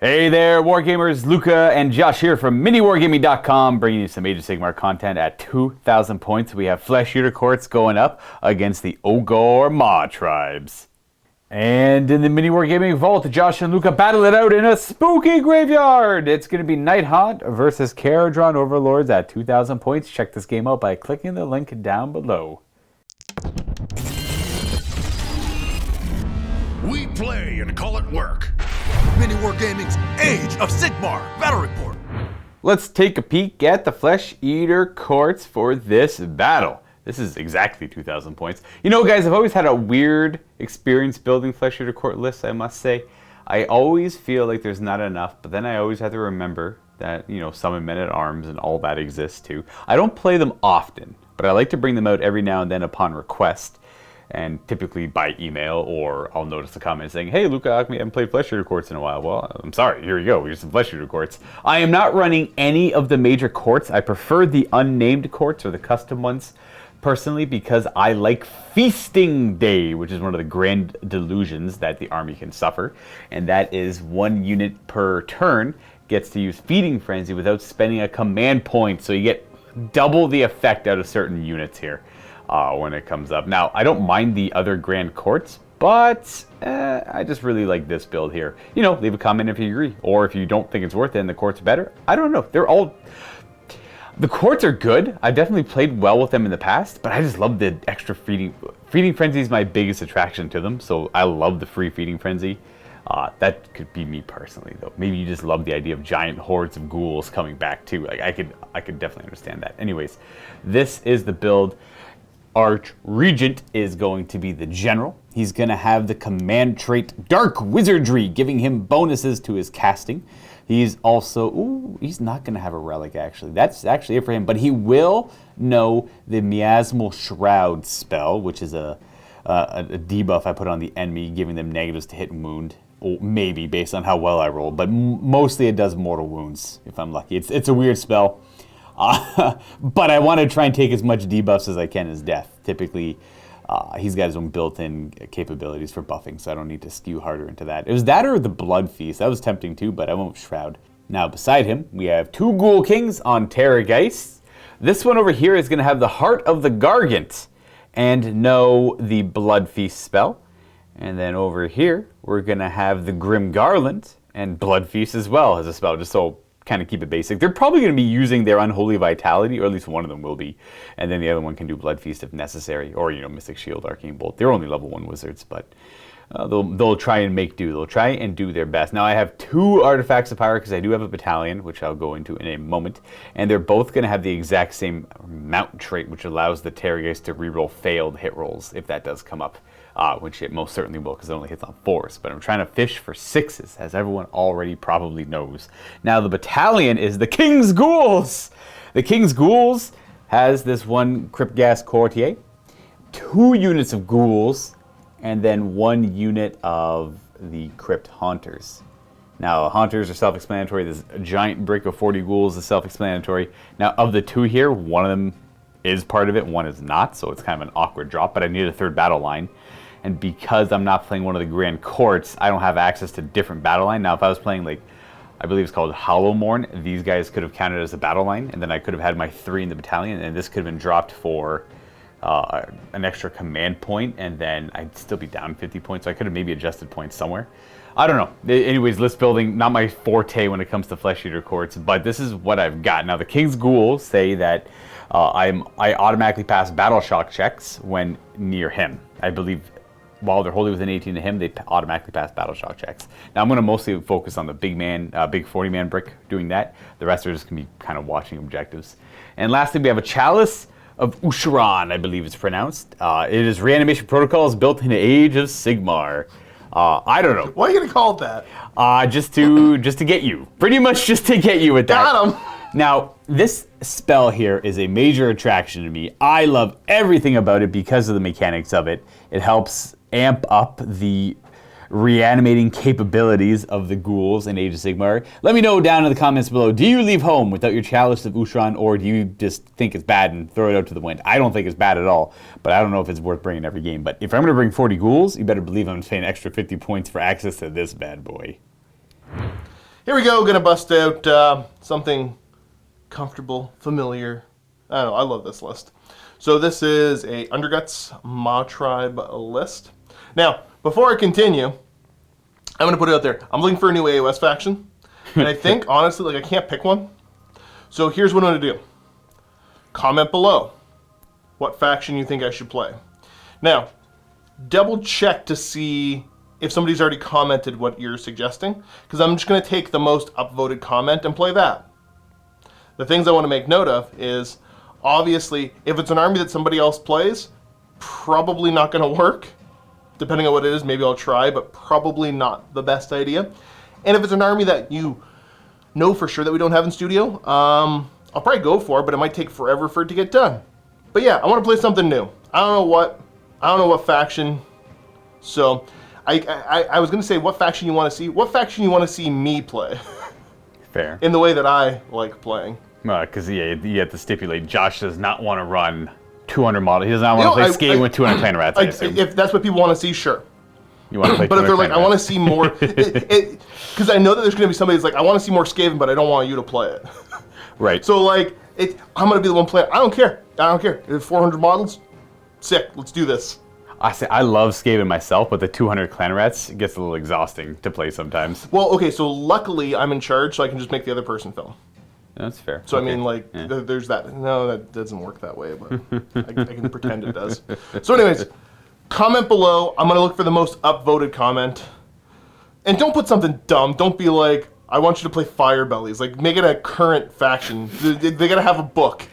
Hey there, Wargamers. Luca and Josh here from MiniWarGaming.com, bringing you some Age of Sigmar content at 2,000 points. We have Flesh Eater Courts going up against the Ogor Mawtribes. And in the MiniWarGaming Vault, Josh and Luca battle it out in a spooky graveyard. It's going to be Nighthaunt versus Kharadron Overlords at 2,000 points. Check this game out by clicking the link down below. We play and call it work. MiniWarGaming's Age of Sigmar Battle Report. Let's take a peek at the Flesh Eater Courts for this battle. This is exactly 2,000 points. You know, guys, I've always had a weird experience building Flesh Eater Court lists, I must say. I always feel like there's not enough, but then I always have to remember that, you know, Summon Men-at-Arms and all that exists too. I don't play them often, but I like to bring them out every now and then upon request. And typically by email, or I'll notice a comment saying, hey, Luca, I haven't played Flesh Eater Courts in a while. Well, I'm sorry, here you go, here's some Flesh Eater Courts. I am not running any of the major courts. I prefer the unnamed courts or the custom ones, personally, because I like Feasting Day, which is one of the grand delusions that the army can suffer. And that is 1 unit per turn gets to use Feeding Frenzy without spending a command point. So you get double the effect out of certain units here. When it comes up. Now, I don't mind the other grand courts, but I just really like this build here. You know, leave a comment if you agree, or if you don't think it's worth it and the court's better. I don't know. The courts are good. I've definitely played well with them in the past, but I just love the extra feeding. Feeding Frenzy is my biggest attraction to them, so I love the free Feeding Frenzy. That could be me personally, though. Maybe you just love the idea of giant hordes of ghouls coming back too. Like I could definitely understand that. Anyways, this is the build. Arch-Regent is going to be the general. He's going to have the command trait Dark Wizardry, giving him bonuses to his casting. He's also, he's not going to have a relic, actually. That's actually it for him, but he will know the Miasmal Shroud spell, which is a debuff I put on the enemy, giving them negatives to hit and wound. Or maybe, based on how well I roll, but mostly it does mortal wounds, if I'm lucky. It's a weird spell. But I want to try and take as much debuffs as I can as death. Typically, he's got his own built-in capabilities for buffing, so I don't need to skew harder into that. It was that or the Blood Feast. That was tempting too, but I went with Shroud. Now, beside him, we have 2 Ghoul Kings on Terrorgeists. This one over here is going to have the Heart of the Gargant and know the Blood Feast spell. And then over here, we're going to have the Grim Garland and Blood Feast as well as a spell, just so kind of keep it basic. They're probably going to be using their Unholy Vitality, or at least one of them will be, and then the other one can do Blood Feast if necessary, or, you know, Mystic Shield, Arcane Bolt. They're only level 1 wizards, but they'll try and make do. They'll try and do their best. Now, I have 2 Artifacts of Power because I do have a battalion, which I'll go into in a moment, and they're both going to have the exact same mount trait, which allows the Terrorgeist to reroll failed hit rolls if that does come up. Which it most certainly will, because it only hits on 4s. But I'm trying to fish for 6s, as everyone already probably knows. Now, the battalion is the King's Ghouls. The King's Ghouls has this 1 Cryptghast Courtier, 2 units of Ghouls, and then 1 unit of the Crypt Haunters. Now, Haunters are self-explanatory. This giant brick of 40 Ghouls is self-explanatory. Now, of the 2 here, one of them is part of it, one is not, so it's kind of an awkward drop, but I need a 3rd battle line. And because I'm not playing one of the Grand Courts, I don't have access to different battle line. Now, if I was playing, like, I believe it's called Hollowmourne, these guys could have counted as a battle line, and then I could have had my 3 in the battalion, and this could have been dropped for an extra command point, and then I'd still be down 50 points, so I could have maybe adjusted points somewhere. I don't know. Anyways, list building, not my forte when it comes to Flesh Eater Courts, but this is what I've got. Now, the King's Ghouls say that I automatically pass Battle Shock checks when near him. I believe while they're wholly within 18 to him, they automatically pass Battle Shock checks. Now, I'm going to mostly focus on the big 40-man brick doing that. The rest are just going to be kind of watching objectives. And lastly, we have a Chalice of Usharan, I believe it's pronounced. It is reanimation protocols built in the Age of Sigmar. I don't know. Why are you going to call it that? Just to get you. Pretty much just to get you with that. Got him! Now, this spell here is a major attraction to me. I love everything about it because of the mechanics of it. It helps amp up the reanimating capabilities of the ghouls in Age of Sigmar. Let me know down in the comments below, do you leave home without your Chalice of Usharan, or do you just think it's bad and throw it out to the wind? I don't think it's bad at all, but I don't know if it's worth bringing every game. But if I'm going to bring 40 ghouls, you better believe I'm paying extra 50 points for access to this bad boy. Here we go, gonna bust out something comfortable, familiar. I don't know, I love this list. So this is a Underguts Mawtribe list. Now, before I continue, I'm gonna put it out there. I'm looking for a new AOS faction, and I think, honestly, like I can't pick one. So here's what I'm gonna do. Comment below what faction you think I should play. Now, double check to see if somebody's already commented what you're suggesting, because I'm just going to take the most upvoted comment and play that. The things I want to make note of is, obviously, if it's an army that somebody else plays, probably not going to work. Depending on what it is, maybe I'll try, but probably not the best idea. And if it's an army that you know for sure that we don't have in studio, I'll probably go for it, but it might take forever for it to get done. But yeah, I want to play something new. I don't know what faction. So I was going to say what faction you want to see. What faction you want to see me play? Fair. In the way that I like playing. Because you have to stipulate Josh does not want to run 200 models. He does not want to play skating with 200 clan rats, I assume. If that's what people want to see, sure. You want to play but if they're like, rats. I want to see more, because I know that there's going to be somebody who's like, I want to see more Skaven, but I don't want you to play it. Right. So like, I'm going to be the one playing. I don't care. I don't care. If 400 models, sick. Let's do this. I love Skaven myself, but the 200 clan rats gets a little exhausting to play sometimes. Well, okay, so luckily I'm in charge, so I can just make the other person film. That's fair. So okay. I mean, like, yeah. there's that. No, that doesn't work that way, but I can pretend it does. So anyways, comment below. I'm going to look for the most upvoted comment. And don't put something dumb. Don't be like, I want you to play Fire Bellies. Like, make it a current faction. They got to have a book.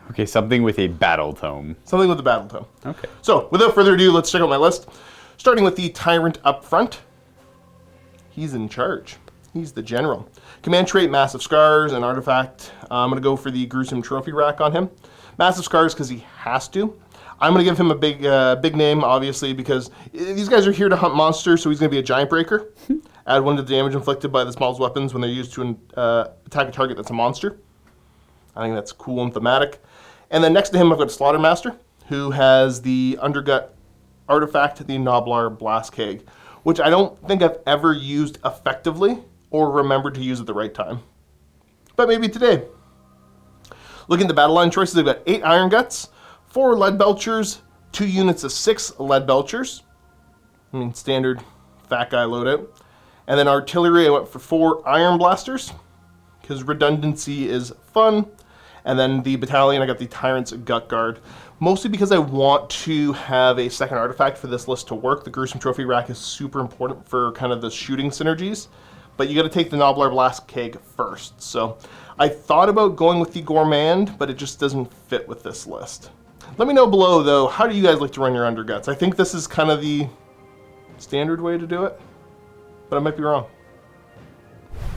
Okay, something with a battle tome. Something with a battle tome. Okay. So, without further ado, let's check out my list. Starting with the Tyrant up front. He's in charge. He's the general. Command trait, Massive Scars, and Artifact. I'm going to go for the Gruesome Trophy Rack on him. Massive Scars because he has to. I'm going to give him a big name, obviously, because these guys are here to hunt monsters, so he's going to be a Giant Breaker. Add 1 to the damage inflicted by the smallest weapons when they're used to attack a target that's a monster. I think that's cool and thematic. And then next to him, I've got a Slaughter Master, who has the Undergut artifact, the Noblar Blast Keg, which I don't think I've ever used effectively or remembered to use at the right time. But maybe today. Looking at the battle line choices, I've got 8 Iron Guts, 4 Lead Belchers, 2 units of 6 Lead Belchers. I mean, standard fat guy loadout. And then artillery, I went for 4 Iron Blasters, because redundancy is fun. And then the battalion, I got the Tyrant's Gut Guard, mostly because I want to have a second artifact for this list to work. The Gruesome Trophy Rack is super important for kind of the shooting synergies, but you got to take the Noblar Blast Keg first. So I thought about going with the Gourmand, but it just doesn't fit with this list. Let me know below, though, how do you guys like to run your Underguts? I think this is kind of the standard way to do it, but I might be wrong.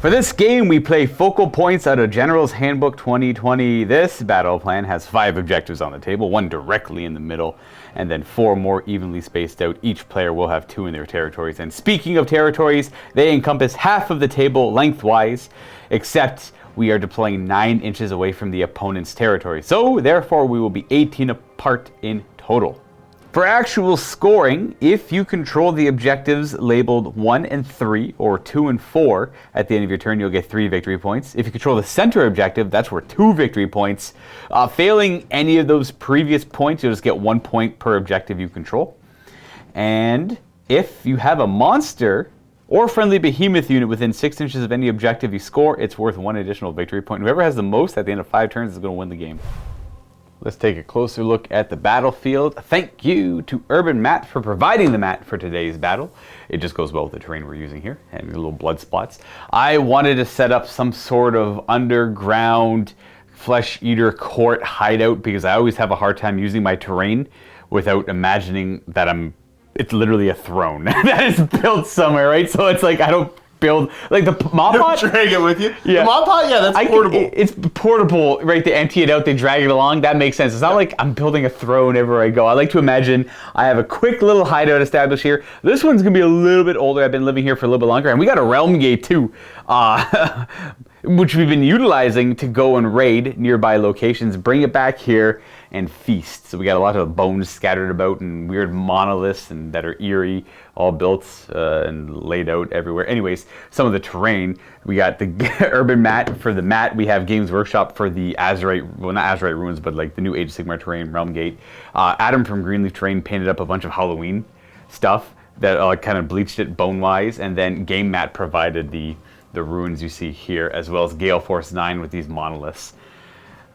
For this game, we play focal points out of General's Handbook 2020. This battle plan has 5 objectives on the table, 1 directly in the middle, and then 4 more evenly spaced out. Each player will have 2 in their territories. And speaking of territories, they encompass half of the table lengthwise, except we are deploying 9 inches away from the opponent's territory. So, therefore, we will be 18 apart in total. For actual scoring, if you control the objectives labeled 1 and 3 or 2 and 4 at the end of your turn, you'll get 3 victory points. If you control the center objective, that's worth 2 victory points. Failing any of those previous points, you'll just get 1 point per objective you control. And if you have a monster or friendly behemoth unit within 6 inches of any objective you score, it's worth 1 additional victory point. Whoever has the most at the end of 5 turns is going to win the game. Let's take a closer look at the battlefield. Thank you to Urban Mat for providing the mat for today's battle. It just goes well with the terrain we're using here, and little blood spots. I wanted to set up some sort of underground flesh eater court hideout because I always have a hard time using my terrain without imagining that it's literally a throne that is built somewhere, right? So it's like I don't build like the Mod Pot. Drag it with you. Yeah. The Mod Pot, yeah, that's portable. It's portable, right? They empty it out, they drag it along. That makes sense. It's not like I'm building a throne everywhere I go. I like to imagine I have a quick little hideout established here. This one's gonna be a little bit older. I've been living here for a little bit longer, and we got a realm gate too, which we've been utilizing to go and raid nearby locations. Bring it back here and Feast. So we got a lot of bones scattered about and weird monoliths and that are eerie, all built and laid out everywhere. Anyways, some of the terrain. We got the Urban Mat for the mat. We have Games Workshop for the Azurite, well not Azurite ruins, but like the new Age of Sigmar terrain, Realm Gate. Adam from Greenleaf Terrain painted up a bunch of Halloween stuff that kind of bleached it bone-wise, and then Game Mat provided the ruins you see here, as well as Gale Force 9 with these monoliths.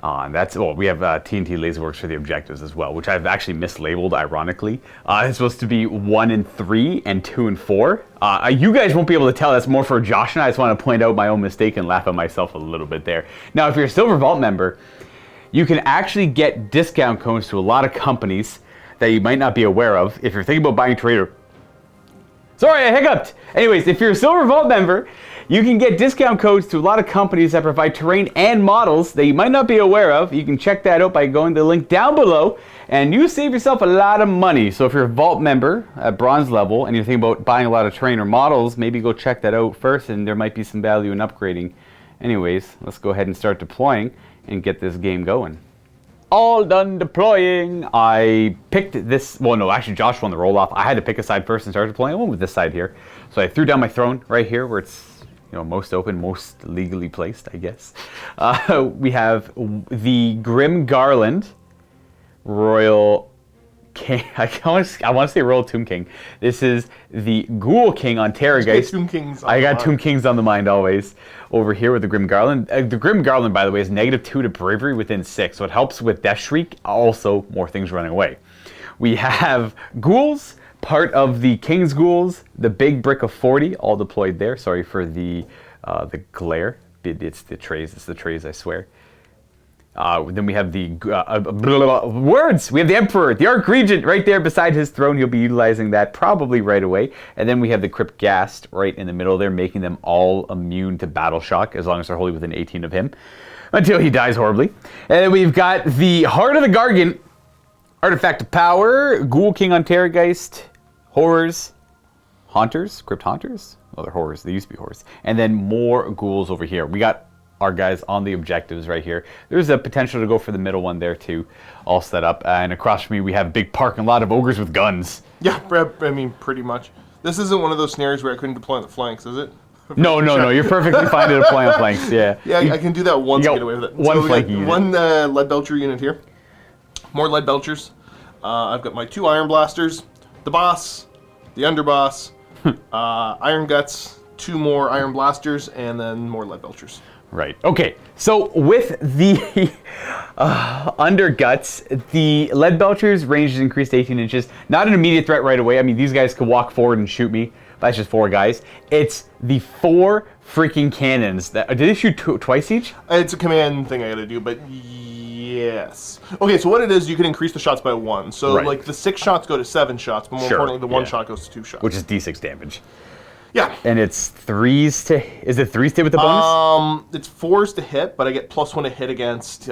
And we have TNT Laserworks for the objectives as well, which I've actually mislabeled, ironically. It's supposed to be 1 and 3 and 2 and 4. You guys won't be able to tell. That's more for Josh and I just want to point out my own mistake and laugh at myself a little bit there. Now, if you're a Silver Vault member, you can actually get discount codes to a lot of companies that you might not be aware of. If you're thinking about buying Trader... Sorry, I hiccuped! Anyways, if you're a Silver Vault member, you can get discount codes to a lot of companies that provide terrain and models that you might not be aware of. You can check that out by going to the link down below, and you save yourself a lot of money. So if you're a Vault member at bronze level and you're thinking about buying a lot of terrain or models, maybe go check that out first, and there might be some value in upgrading. Anyways, let's go ahead and start deploying and get this game going. All done deploying. I picked this, well no, actually Josh won the roll off. I had to pick a side first and start deploying. I went with this side here. So I threw down my throne right here where it's most open, most legally placed, I guess. We have the Grim Garland Royal King. I want to say Royal Tomb King. This is the Ghoul King on Terrorgeist. I got Tomb Kings on the mind always. Over here with the Grim Garland. The Grim Garland, by the way, is -2 to bravery within 6, so it helps with Death Shriek. Also, more things running away. We have ghouls, part of the King's Ghouls, the big brick of 40, all deployed there. Sorry for the glare. It's the trays, I swear. Then we have the words. We have the Emperor, the Archregent, right there beside his throne. He'll be utilizing that probably right away. And then we have the Crypt Ghast right in the middle there, making them all immune to battle shock as long as they're wholly within 18 of him, until he dies horribly. And then we've got the Heart of the Gargant, Artifact of Power, Ghoul King on Terrorgeist, Horrors, Haunters, Crypt Haunters. Well, they're horrors. They used to be horrors. And then more ghouls over here. We got our guys on the objectives right here. There's a potential to go for the middle one there too, all set up. And across from me, we have a big parking lot of ogres with guns. Yeah, I mean, pretty much. This isn't one of those scenarios where I couldn't deploy on the flanks, is it? No. You're perfectly fine to deploy on flanks, yeah. Yeah, I can do that once and get away with it. One flank unit. One lead belcher unit here. More lead belchers. I've got my 2 iron blasters, the boss, the underboss, iron guts, 2 more iron blasters, and then more lead belchers. Right. Okay. So with the Underguts, the lead belchers range is increased to 18 inches. Not an immediate threat right away. I mean, these guys could walk forward and shoot me. That's just 4 guys. It's the 4 freaking cannons. Did they shoot twice each? It's a command thing I gotta do, but yes. Okay, so what it is, you can increase the shots by 1. So like the 6 shots go to 7 shots, but more importantly, the 1 shot goes to 2 shots. Which is D6 damage. Yeah. And it's 3s to... Is it 3s to hit with the bonus? It's 4s to hit, but I get +1 to hit against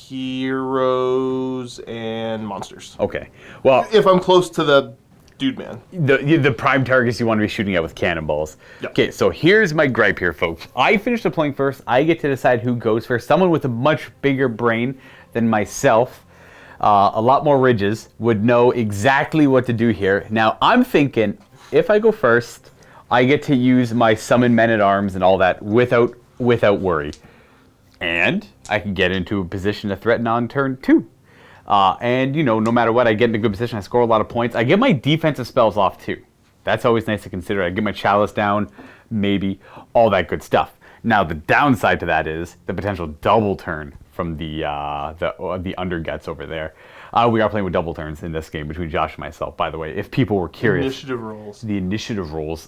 heroes and monsters. Okay. Well... If I'm close to the dude man. The prime targets you want to be shooting at with cannonballs. Yep. Okay, so here's my gripe here, folks. I finished deploying first. I get to decide who goes first. Someone with a much bigger brain than myself, a lot more ridges, would know exactly what to do here. Now, I'm thinking, if I go first... I get to use my summon men-at-arms and all that without worry. And I can get into a position to threaten on turn 2. And, no matter what, I get in a good position. I score a lot of points. I get my defensive spells off, too. That's always nice to consider. I get my chalice down, maybe, all that good stuff. Now, the downside to that is the potential double turn from the Underguts over there. We are playing with double turns in this game between Josh and myself, by the way, if people were curious. Initiative rolls. The initiative rolls.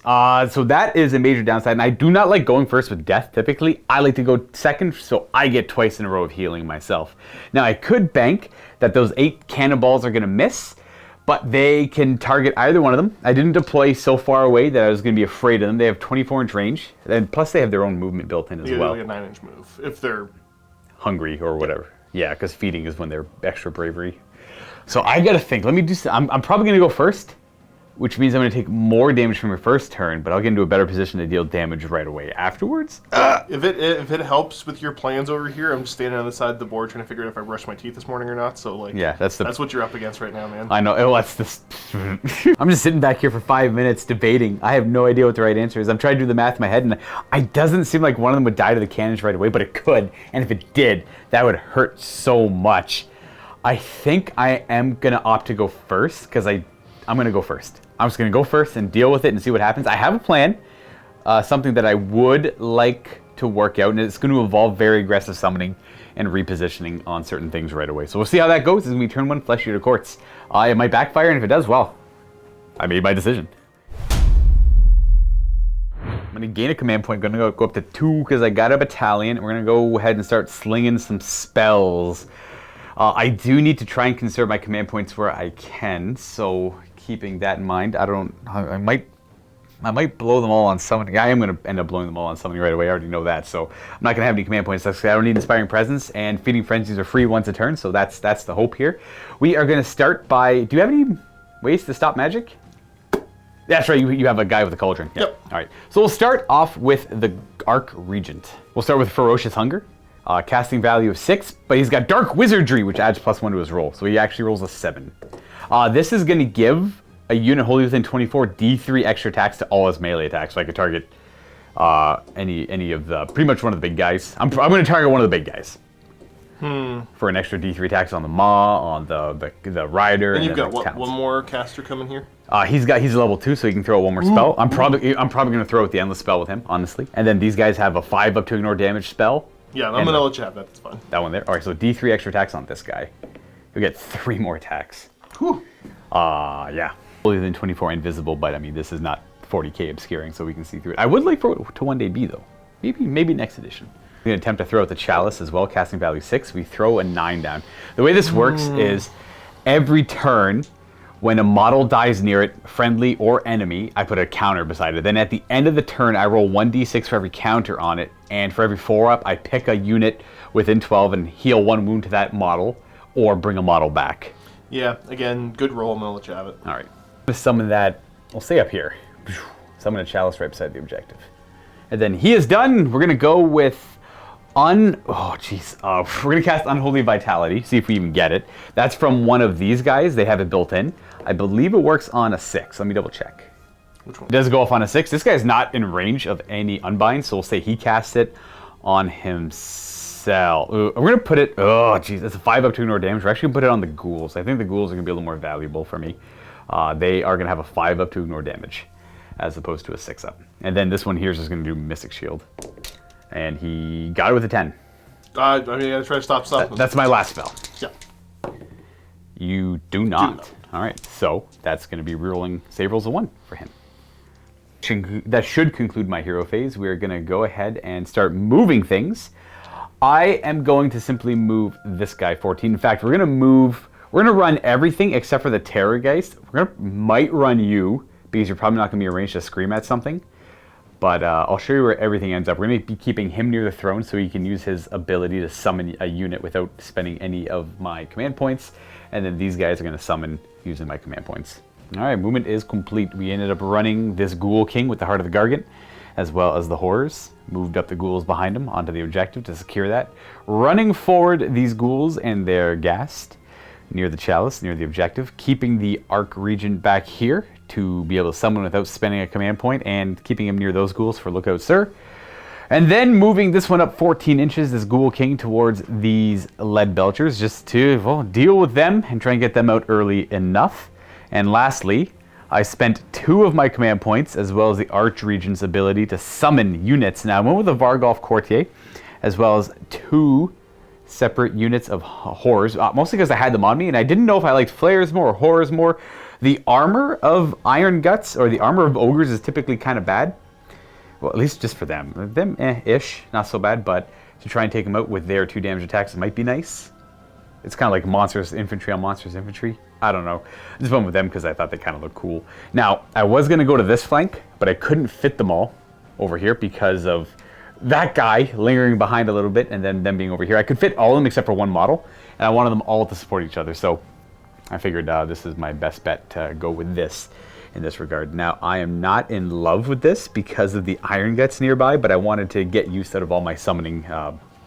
So that is a major downside, and I do not like going first with death, typically. I like to go second, so I get twice in a row of healing myself. Now, I could bank that those 8 cannonballs are going to miss, but they can target either one of them. I didn't deploy so far away that I was going to be afraid of them. They have 24-inch range, and plus they have their own movement built in as well. Like a 9-inch move, if they're... hungry or whatever. Yeah, because feeding is when they're extra bravery. So I gotta think. Let me do. I'm probably gonna go first. which means I'm going to take more damage from your first turn, but I'll get into a better position to deal damage right away afterwards. If it helps with your plans over here, I'm just standing on the side of the board trying to figure out if I brushed my teeth this morning or not. So like, yeah, that's what you're up against right now, man. I know. Oh, that's this. I'm just sitting back here for 5 minutes debating. I have no idea what the right answer is. I'm trying to do the math in my head, and it doesn't seem like one of them would die to the cannons right away, but it could. And if it did, that would hurt so much. I think I am gonna opt to go first because I'm gonna go first. I'm just going to go first and deal with it and see what happens. I have a plan, something that I would like to work out, and it's going to involve very aggressive summoning and repositioning on certain things right away. So we'll see how that goes as we turn 1 Flesh Eater Courts. It might backfire, and if it does, well, I made my decision. I'm going to gain a command point. I'm going to go up to 2 because I got a battalion. We're going to go ahead and start slinging some spells. I do need to try and conserve my command points where I can, so keeping that in mind, I might blow them all on summoning. I am going to end up blowing them all on summoning right away. I already know that, so I'm not going to have any command points. I don't need Inspiring Presence, and Feeding Frenzies are free once a turn, so that's the hope here. We are going to start by... Do you have any ways to stop magic? That's right, you have a guy with a cauldron. Yeah. Yep. All right, so we'll start off with the Arc Regent. We'll start with Ferocious Hunger. Casting value of 6, but he's got Dark Wizardry, which adds +1 to his roll, so he actually rolls a 7. This is going to give a unit wholly within 24 D3 extra attacks to all his melee attacks, so I could target any of the, pretty much one of the big guys. I'm going to target one of the big guys. For an extra D3 attacks on the Maw, on the Rider, and you've got what, one more caster coming here? He's level 2, so he can throw out one more spell. I'm probably going to throw out the Endless Spell with him, honestly. And then these guys have a 5 up to ignore damage spell. Yeah, I'm going to let you have that. That's fine. That one there. All right, so D3 extra attacks on this guy. You'll get 3 more attacks. Whew. Yeah. Within 24 invisible, but I mean, this is not 40k obscuring, so we can see through it. I would like for it to one day be, though. Maybe next edition. We're going to attempt to throw out the Chalice as well, casting value 6. We throw a 9 down. The way this works is every turn, when a model dies near it, friendly or enemy, I put a counter beside it. Then at the end of the turn, I roll 1d6 for every counter on it, and for every 4-up, I pick a unit within 12 and heal 1 wound to that model, or bring a model back. Yeah, again, good roll. I'm going to let you have it. All right. I'm going to summon that. We'll stay up here. Summon a Chalice right beside the objective. And then he is done. We're going to go with we're going to cast Unholy Vitality, see if we even get it. That's from one of these guys. They have it built in. I believe it works on a 6. Let me double check. Which one? It does go off on a 6. This guy's not in range of any unbind, so we'll say he casts it on himself. We're going to put it... Oh, jeez. It's a 5 up to ignore damage. We're actually going to put it on the ghouls. I think the ghouls are going to be a little more valuable for me. They are going to have a 5 up to ignore damage, as opposed to a 6 up. And then this one here is just going to do Mystic Shield. And he got it with a 10. I gotta try to stop something. That's my last spell. Yeah. You do not. All right, so that's going to be rerolling save rolls of 1 for him. That should conclude my hero phase. We're going to go ahead and start moving things. I am going to simply move this guy 14. In fact, we're going to run everything except for the Terrorgeist. Might run you because you're probably not going to be arranged to scream at something. But I'll show you where everything ends up. We're going to be keeping him near the throne so he can use his ability to summon a unit without spending any of my command points. And then these guys are going to summon using my command points. All right, movement is complete. We ended up running this Ghoul King with the Heart of the Gargant, as well as the Horrors. Moved up the ghouls behind him onto the objective to secure that. Running forward these ghouls and their ghast near the Chalice, near the objective. Keeping the Arc Regent back here to be able to summon without spending a command point, and keeping him near those ghouls for Lookout Sir. And then moving this one up 14 inches, this Ghoul King, towards these Lead Belchers, just to, well, deal with them and try and get them out early enough. And lastly, I spent 2 of my command points, as well as the Archregent's ability to summon units. Now, I went with the Vargolf Courtier, as well as 2 separate units of Horrors, mostly because I had them on me, and I didn't know if I liked Flayers more or Horrors more. The armor of Iron Guts, or the armor of Ogres, is typically kind of bad. Well, at least just for them. Them, ish, not so bad, but to try and take them out with their 2 damage attacks might be nice. It's kind of like Monstrous Infantry on Monstrous Infantry. I don't know. I just went with them because I thought they kind of looked cool. Now, I was going to go to this flank, but I couldn't fit them all over here because of that guy lingering behind a little bit and then them being over here. I could fit all of them except for one model, and I wanted them all to support each other. So I figured this is my best bet to go with this. in this regard. Now, I am not in love with this because of the Iron Guts nearby, but I wanted to get use out of all my summoning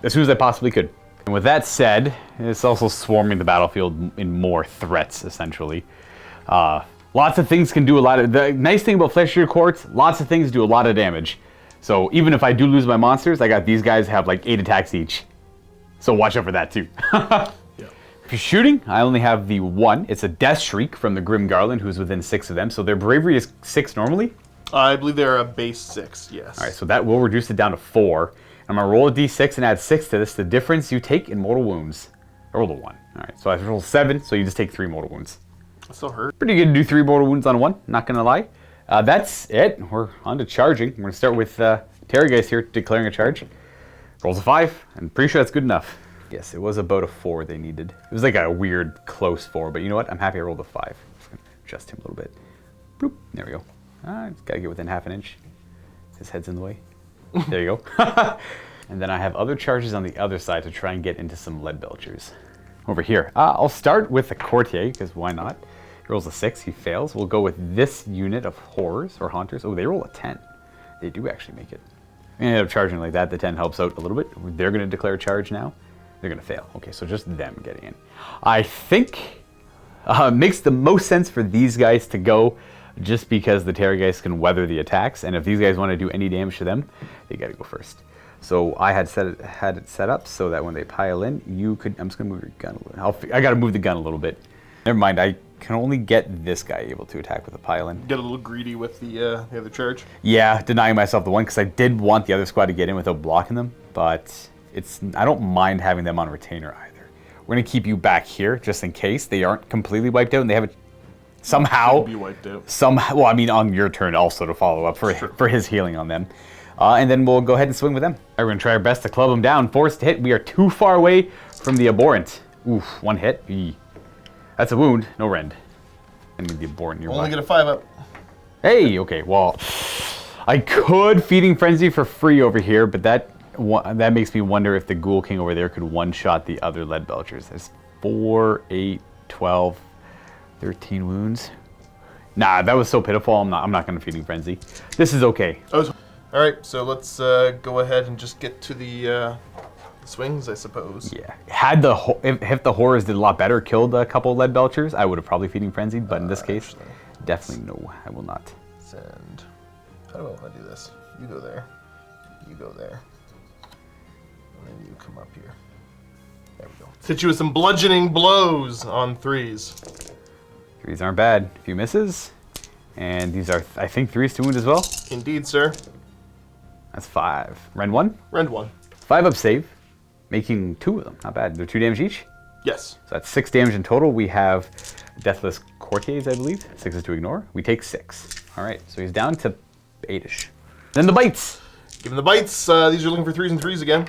as soon as I possibly could. And with that said, it's also swarming the battlefield in more threats, essentially. Lots of things can do a lot of... The nice thing about Flesh Eater Courts, lots of things do a lot of damage. So even if I do lose my monsters, I got these guys have like 8 attacks each. So watch out for that too. If you're shooting, I only have the 1. It's a Death Shriek from the Grim Garland, who's within 6 of them. So their bravery is 6 normally? I believe they're a base 6, yes. Alright, so that will reduce it down to 4. I'm going to roll a d6 and add 6 to this. The difference you take in mortal wounds. I rolled a 1. Alright, so I rolled 7, so you just take 3 mortal wounds. That still hurt. Pretty good to do 3 mortal wounds on 1, not going to lie. That's it. We're on to charging. We're going to start with Terrorgeist here, declaring a charge. Rolls a 5, and pretty sure that's good enough. Yes, it was about a 4 they needed. It was like a weird close 4, but you know what? I'm happy I rolled a 5. Just going to adjust him a little bit. Bloop. There we go. Just got to get within half an inch. His head's in the way. There you go. And then I have other charges on the other side to try and get into some lead belchers. Over here. I'll start with the Courtier, because why not? He rolls a 6, he fails. We'll go with this unit of Horrors, or Haunters. Oh, they roll a 10. They do actually make it. I ended up charging like that. The 10 helps out a little bit. They're going to declare a charge now. They're going to fail. Okay, so just them getting in. I think makes the most sense for these guys to go just because the Terrorgeist can weather the attacks. And if these guys want to do any damage to them, they got to go first. So I had it set up so that when they pile in, you could... I'm just going to move your gun a little. I got to move the gun a little bit. Never mind, I can only get this guy able to attack with a pile-in. Get a little greedy with the other charge. Yeah, denying myself the 1 because I did want the other squad to get in without blocking them, but I don't mind having them on retainer either. We're going to keep you back here just in case they aren't completely wiped out and they haven't somehow... Be wiped out. Well, I mean, on your turn also to follow up for his healing on them. And then we'll go ahead and swing with them. We're going to try our best to club them down. Forced to hit. We are too far away from the Abhorrent. Oof, 1 hit. Eee. That's a wound, no rend. I need the Abhorrent nearby. Only get a 5 up. Hey, okay, well, I could Feeding Frenzy for free over here, but that makes me wonder if the Ghoul King over there could one-shot the other lead belchers. There's 4, 8, 12, 13 wounds. Nah, that was so pitiful. I'm not going to Feeding Frenzy. This is okay. All right, so let's go ahead and just get to the swings, I suppose. Yeah. If the Horrors did a lot better, killed a couple lead belchers, I would have probably Feeding Frenzied, but in this case, definitely no, I will not. Send. How do I want to do this? You go there. You go there. And then you come up here. There we go. Hit you with some bludgeoning blows on 3s. 3s aren't bad. A few misses. And these are, I think, 3s to wound as well. Indeed, sir. That's 5. Rend 1? Rend 1. 5 up save, making 2 of them. Not bad. They're 2 damage each? Yes. So that's 6 damage in total. We have Deathless Courtiers, I believe. 6 is to ignore. We take 6. All right, so he's down to 8-ish. Then the bites. Give him the bites. These are looking for 3s and 3s again.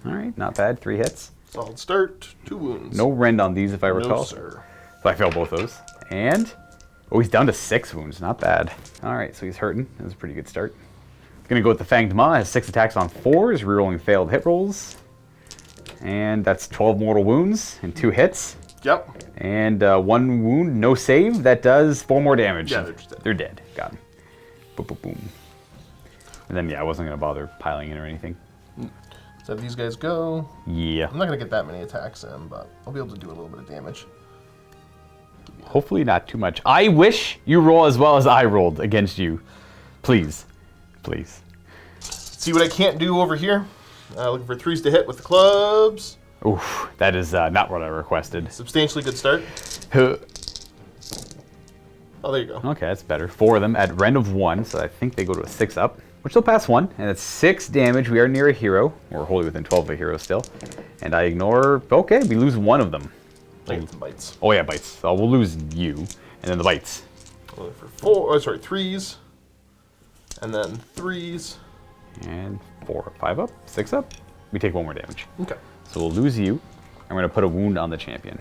All right, not bad. 3 hits. Solid start. 2 wounds. No rend on these, if I recall. No, sir. So I failed both those. And, oh, he's down to 6 wounds. Not bad. All right, so he's hurting. That was a pretty good start. Gonna go with the Fanged Maw. Has 6 attacks on 4s, rerolling failed hit rolls. And that's 12 mortal wounds and 2 hits. Yep. And 1 wound, no save. That does 4 more damage. Yeah, they're just dead. They're dead. Got him. Boom, boom, boom. And then, yeah, I wasn't gonna bother piling in or anything. So these guys go. Yeah. I'm not gonna get that many attacks in, but I'll be able to do a little bit of damage. Hopefully not too much. I wish you roll as well as I rolled against you. Please. Please. See what I can't do over here. Looking for 3s to hit with the clubs. Oof, that is not what I requested. Substantially good start. Oh, there you go. Okay, that's better. 4 of them at rend of 1, so I think they go to a 6 up, which they'll pass 1, and it's 6 damage. We are near a hero. We're wholly within 12 of a hero still. And I ignore... Okay, we lose 1 of them. I get some bites. Oh, yeah, bites. So we'll lose you, and then the bites. For 3s. And then 3s. And 4, 5 up, 6 up. We take 1 more damage. Okay. So we'll lose you. I'm going to put a wound on the champion.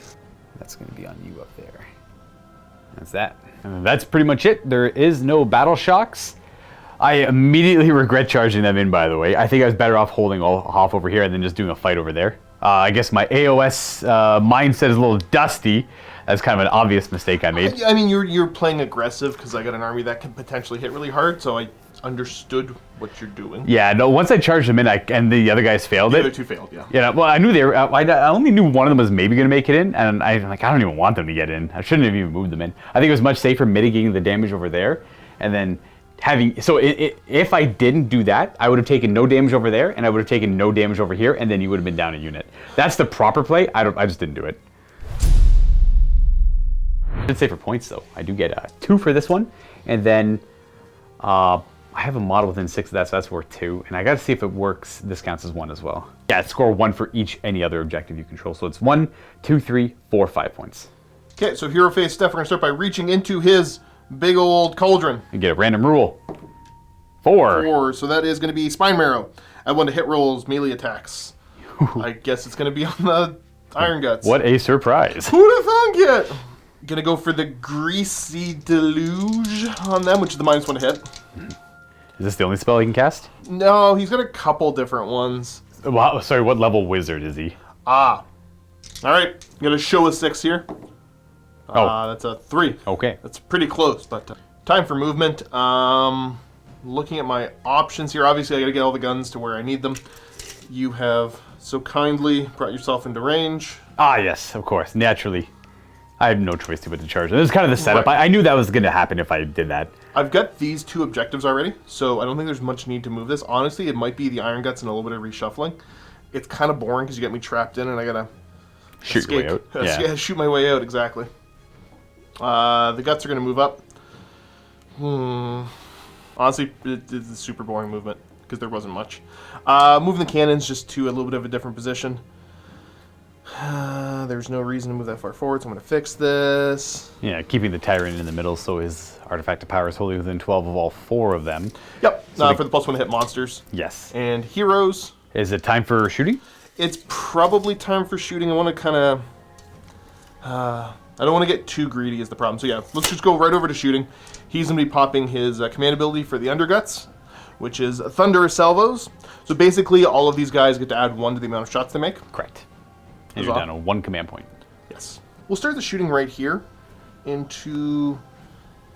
That's going to be on you up there. That's that. And that's pretty much it. There is no battle shocks. I immediately regret charging them in, by the way. I think I was better off holding off over here and then just doing a fight over there. I guess my AOS mindset is a little dusty. That's kind of an obvious mistake I made. I mean, you're playing aggressive because I got an army that can potentially hit really hard, so I understood what you're doing. Yeah, no, once I charged them in, and the other guys failed The it. other two failed, yeah. Yeah, well, I knew they were. I only knew one of them was maybe going to make it in, and I'm like, I don't even want them to get in. I shouldn't have even moved them in. I think it was much safer mitigating the damage over there, and then having. So if I didn't do that, I would have taken no damage over there, and I would have taken no damage over here, and then you would have been down a unit. That's the proper play. I just didn't do it. I should say for points though, I do get 2 for this one, and then I have a model within 6 of that, so that's worth 2. And I got to see if it works. This counts as 1 as well. Yeah, score 1 for any other objective you control. So it's 1, 2, 3, 4, 5 points. Okay, so Hero Phase Steph, we're going to start by reaching into his big old cauldron. And get a random rule. 4. 4, so that is going to be Spine Marrow. Add 1 to hit rolls, melee attacks. I guess it's going to be on the Iron Guts. What a surprise. Who'd have thunk it? Going to go for the Greasy Deluge on them, which is the -1 to hit. Is this the only spell he can cast? No, he's got a couple different ones. Wow, sorry, what level wizard is he? Ah. All right, I'm going to show a 6 here. That's a 3. Okay. That's pretty close, but time for movement. Looking at my options here, obviously I got to get all the guns to where I need them. You have so kindly brought yourself into range. Ah, yes, of course, naturally. I have no choice but to charge. This is kind of the setup. Right. I knew that was going to happen if I did that. I've got these 2 objectives already, so I don't think there's much need to move this. Honestly, it might be the Iron Guts and a little bit of reshuffling. It's kind of boring because you get me trapped in and I got to Shoot your way out. Yeah, shoot my way out, exactly. The Guts are going to move up. Honestly, it's a super boring movement because there wasn't much. Moving the cannons just to a little bit of a different position. There's no reason to move that far forward, so I'm going to fix this. Yeah, keeping the Tyrant in the middle so his artifact of power is wholly within 12 of all 4 of them. Yep, So for the +1 to hit monsters. Yes. And heroes. Is it time for shooting? It's probably time for shooting. I want to kind of... I don't want to get too greedy is the problem. So yeah, let's just go right over to shooting. He's going to be popping his command ability for the Underguts, which is Thunderous Salvos. So basically, all of these guys get to add 1 to the amount of shots they make. Correct. And you're down to 1 command point. Yes. We'll start the shooting right here into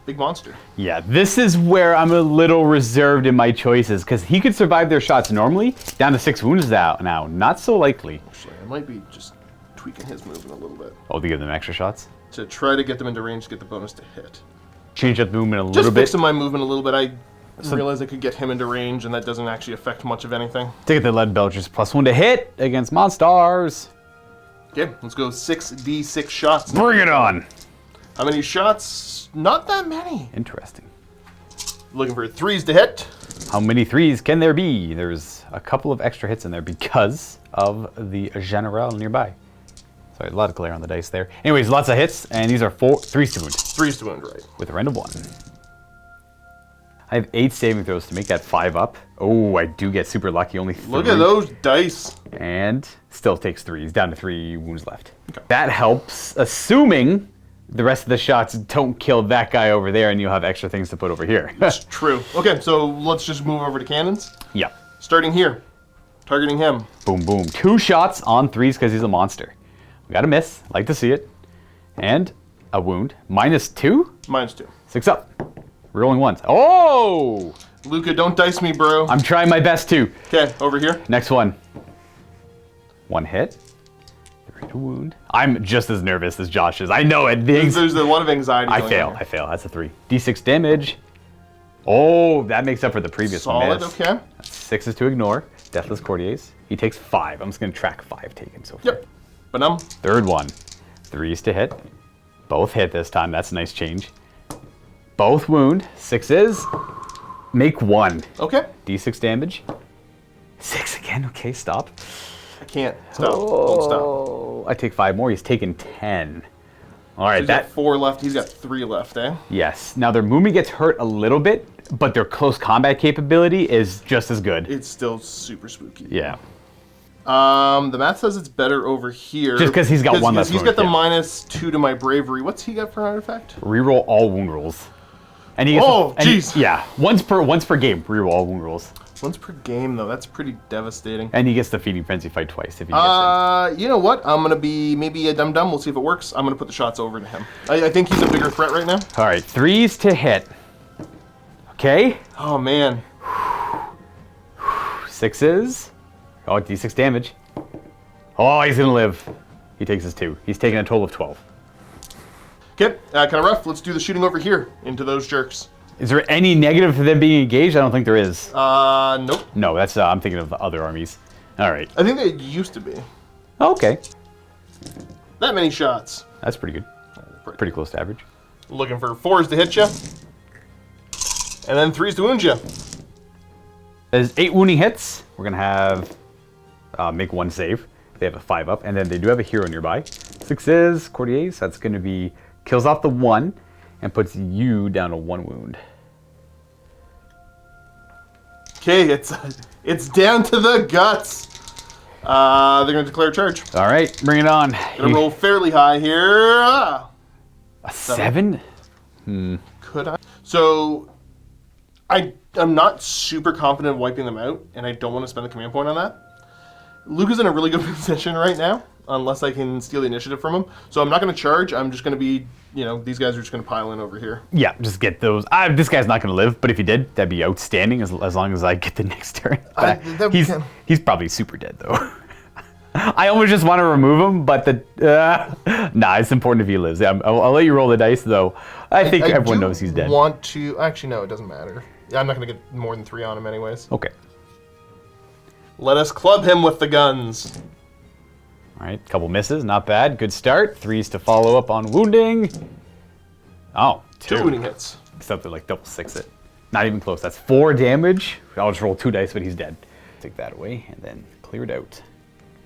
Big Monster. Yeah, this is where I'm a little reserved in my choices, because he could survive their shots normally. Down to 6 wounds now. Not so likely. Actually, I might be just tweaking his movement a little bit. Oh, to give them extra shots? To try to get them into range to get the bonus to hit. Change up the movement a Just little bit. fixing my movement a little bit. I realized I could get him into range, and that doesn't actually affect much of anything. To get the lead belchers +1 to hit against monsters. Okay, let's go 6d6 shots. Bring it on. How many shots? Not that many. Interesting. Looking for 3s to hit. How many 3s can there be? There's a couple of extra hits in there because of the General nearby. Sorry, a lot of glare on the dice there. Anyways, lots of hits, and these are 3s to wound. 3s to wound, right. With a random 1. I have 8 saving throws to make that 5 up. Oh, I do get super lucky, only 3. Look at those dice. And still takes 3s, down to 3 wounds left. Okay. That helps, assuming the rest of the shots don't kill that guy over there and you'll have extra things to put over here. That's true. Okay, so let's just move over to cannons. Yeah. Starting here. Targeting him. Boom, boom. 2 shots on 3s because he's a monster. We got a miss. Like to see it. And a wound. -2? -2. 6 up. Rolling once. Oh! Luca, don't dice me, bro. I'm trying my best to. Okay, over here. Next one. 1 hit. 3 to wound. I'm just as nervous as Josh is. I know it. There's a lot of anxiety. I fail. That's a 3. D6 damage. Oh, that makes up for the previous one. Solid, okay. That's 6 is to ignore. Deathless Courtiers. He takes 5. I'm just going to track 5 taken so far. Yep. Banum. Third one. 3s to hit. Both hit this time. That's a nice change. Both wound. 6s. Make 1. Okay. D6 damage. 6 again. Okay, stop. I can't stop. Won't stop. I take 5 more. He's taken 10. All right, He's got 4 left. He's got 3 left, eh? Yes. Now their movement gets hurt a little bit, but their close combat capability is just as good. It's still super spooky. Yeah. The math says it's better over here. Just because he's got 1 less He's wound, got the yeah. -2 to my bravery. What's he got for an artifact? Reroll all wound rolls. And he gets Oh, jeez. Yeah, once per game, reroll all wound rolls. Once per game, though. That's pretty devastating. And he gets the Feeding Frenzy fight twice if he gets it. You know what? I'm going to be maybe a dum-dum. We'll see if it works. I'm going to put the shots over to him. I think he's a bigger threat right now. All right, 3s to hit. Okay. Oh, man. 6s. Oh, d6 damage. Oh, he's going to live. He takes his 2. He's taking a total of 12. Okay, kind of rough. Let's do the shooting over here into those jerks. Is there any negative for them being engaged? I don't think there is. Nope. No, that's I'm thinking of the other armies. All right. I think they used to be. Okay. That many shots. That's pretty good. Pretty close to average. Looking for 4s to hit you. And then 3s to wound you. There's 8 wounding hits. We're going to have make 1 save. They have a 5 up. And then they do have a hero nearby. 6s, Courtiers. That's going to be kills off the 1 and puts you down to 1 wound. Okay, it's down to the guts. They're going to declare charge. All right, bring it on. Gonna roll fairly high here. A 7? Could I? So, I'm not super confident of wiping them out, and I don't want to spend the command point on that. Luke is in a really good position right now, unless I can steal the initiative from him. So I'm not going to charge. I'm just going to be, these guys are just going to pile in over here. Yeah, just get those. This guy's not going to live, but if he did, that'd be outstanding as long as I get the next turn. He's probably super dead, though. I almost just want to remove him, but nah, it's important if he lives. I'll let you roll the dice, though. I think everyone knows he's dead. Actually, no, it doesn't matter. I'm not going to get more than 3 on him anyways. Okay. Let us club him with the guns. All right, couple misses, not bad. Good start. 3s to follow up on wounding. Oh, 2 wounding hits. Except they like double 6 it. Not even close. That's 4 damage. I'll just roll 2 dice, but he's dead. Take that away and then clear it out.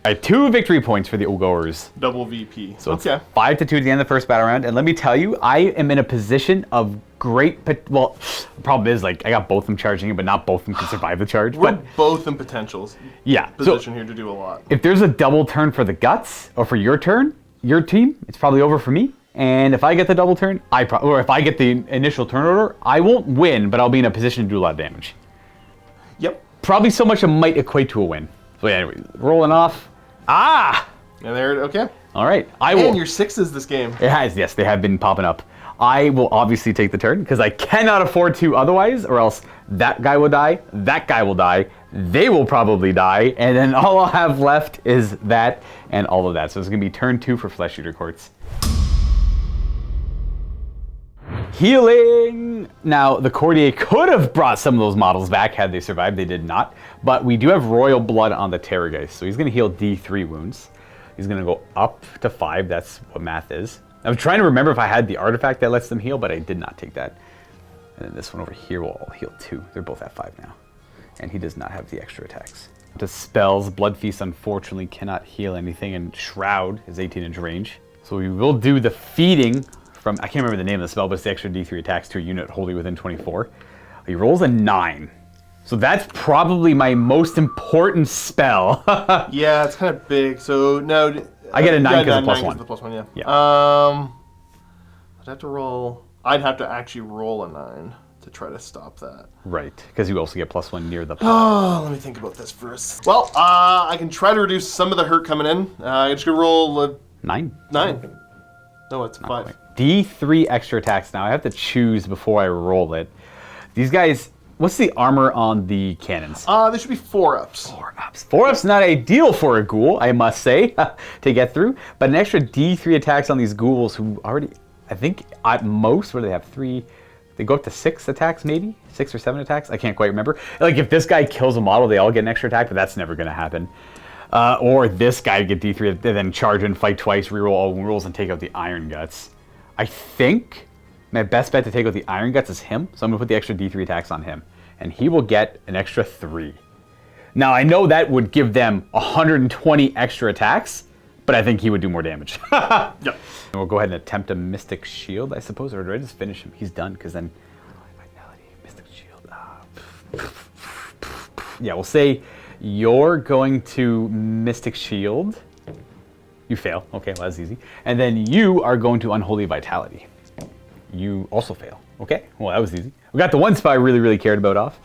All right, 2 victory points for the Ogors. Double VP. So it's 5-2 at the end of the first battle round. And let me tell you, I am in a position of great... Well, the problem is, I got both of them charging it, but not both of them can survive the charge. We're both in potentials. Yeah. Position here to do a lot. If there's a double turn for the guts, or for your turn, your team, it's probably over for me. And if I get the double turn, or if I get the initial turn order, I won't win, but I'll be in a position to do a lot of damage. Yep. Probably so much it might equate to a win. So yeah, anyway, rolling off. Ah! And there, okay. All right. And your 6s this game. It has, yes, they have been popping up. I will obviously take the turn because I cannot afford to otherwise, or else that guy will die, that guy will die, they will probably die, and then all I'll have left is that and all of that. So it's going to be turn 2 for Flesh Eater Courts. Healing! Now, the Courtier could have brought some of those models back had they survived. They did not. But we do have Royal Blood on the Terrorgeist, so he's going to heal D3 wounds. He's going to go up to 5. That's what math is. I'm trying to remember if I had the artifact that lets them heal, but I did not take that. And then this one over here will all heal 2. They're both at 5 now. And he does not have the extra attacks. The spells, Blood Feast unfortunately cannot heal anything, and Shroud is 18-inch range. So we will do the feeding from, I can't remember the name of the spell, but it's the extra D3 attacks to a unit wholly within 24. He rolls a 9. So that's probably my most important spell. Yeah, it's kind of big. So no, I get a 9 because of +1. The +1, yeah. I'd have to roll. I'd have to actually roll a 9 to try to stop that. Right, because you also get +1 near the. Oh, let me think about this first. Well, I can try to reduce some of the hurt coming in. I'm just gonna roll a 9. 9. No, it's 5. Quite. D3 extra attacks. Now I have to choose before I roll it. These guys. What's the armor on the cannons? There should be 4-ups. 4-ups. 4-ups not ideal for a ghoul, I must say, to get through. But an extra D3 attacks on these ghouls who already, I think at most, what do they have? 3, they go up to 6 attacks maybe? 6 or 7 attacks? I can't quite remember. Like if this guy kills a model, they all get an extra attack, but that's never going to happen. Or this guy get D3, then charge and fight twice, reroll all wound rolls, and take out the Iron Guts. I think my best bet to take out the Iron Guts is him, so I'm going to put the extra D3 attacks on him. And he will get an extra 3. Now, I know that would give them 120 extra attacks, but I think he would do more damage. Yep. We'll go ahead and attempt a Mystic Shield, I suppose, or do I just finish him? He's done, because then... Vitality, Mystic Shield. Yeah, we'll say you're going to Mystic Shield. You fail. Okay, well, that's easy. And then you are going to Unholy Vitality. You also fail. Okay, well, that was easy. We got the one spell I really, really cared about off.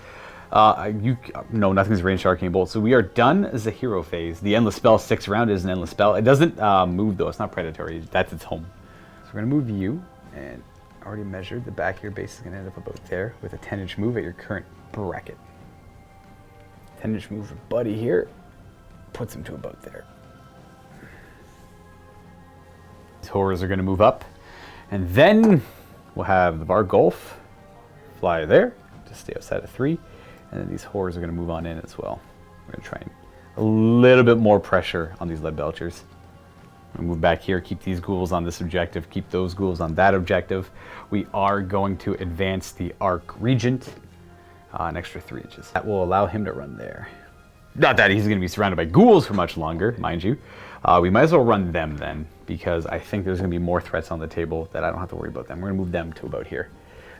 No, nothing's ranged arcane bolt. So we are done as a hero phase. The endless spell sticks around as an endless spell. It doesn't move though. It's not predatory. That's its home. So we're gonna move you, and already measured. The back of your base is gonna end up about there with a 10-inch move at your current bracket. 10-inch move for Buddy here puts him to about there. These horrors are gonna move up, and then we'll have the Bar Gulf fly there, just stay outside of 3. And then these horrors are going to move on in as well. We're going to try and a little bit more pressure on these lead belchers. I'm going to move back here, keep these ghouls on this objective, keep those ghouls on that objective. We are going to advance the Arc Regent an extra 3 inches. That will allow him to run there. Not that he's going to be surrounded by ghouls for much longer, mind you. We might as well run them then, because I think there's going to be more threats on the table that I don't have to worry about them. We're going to move them to about here.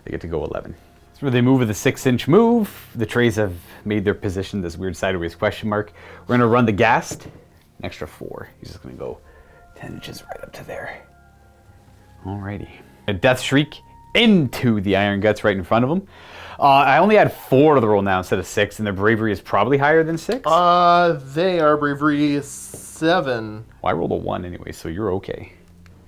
They get to go 11. So they move with a 6-inch move. The trays have made their position, this weird sideways question mark. We're gonna run the Ghast, an extra 4. He's just gonna go 10 inches right up to there. Alrighty. A Death Shriek into the Iron Guts right in front of him. I only had 4 to the roll now instead of 6, and their bravery is probably higher than 6. They are bravery 7. Well, I rolled a 1 anyway, so you're okay.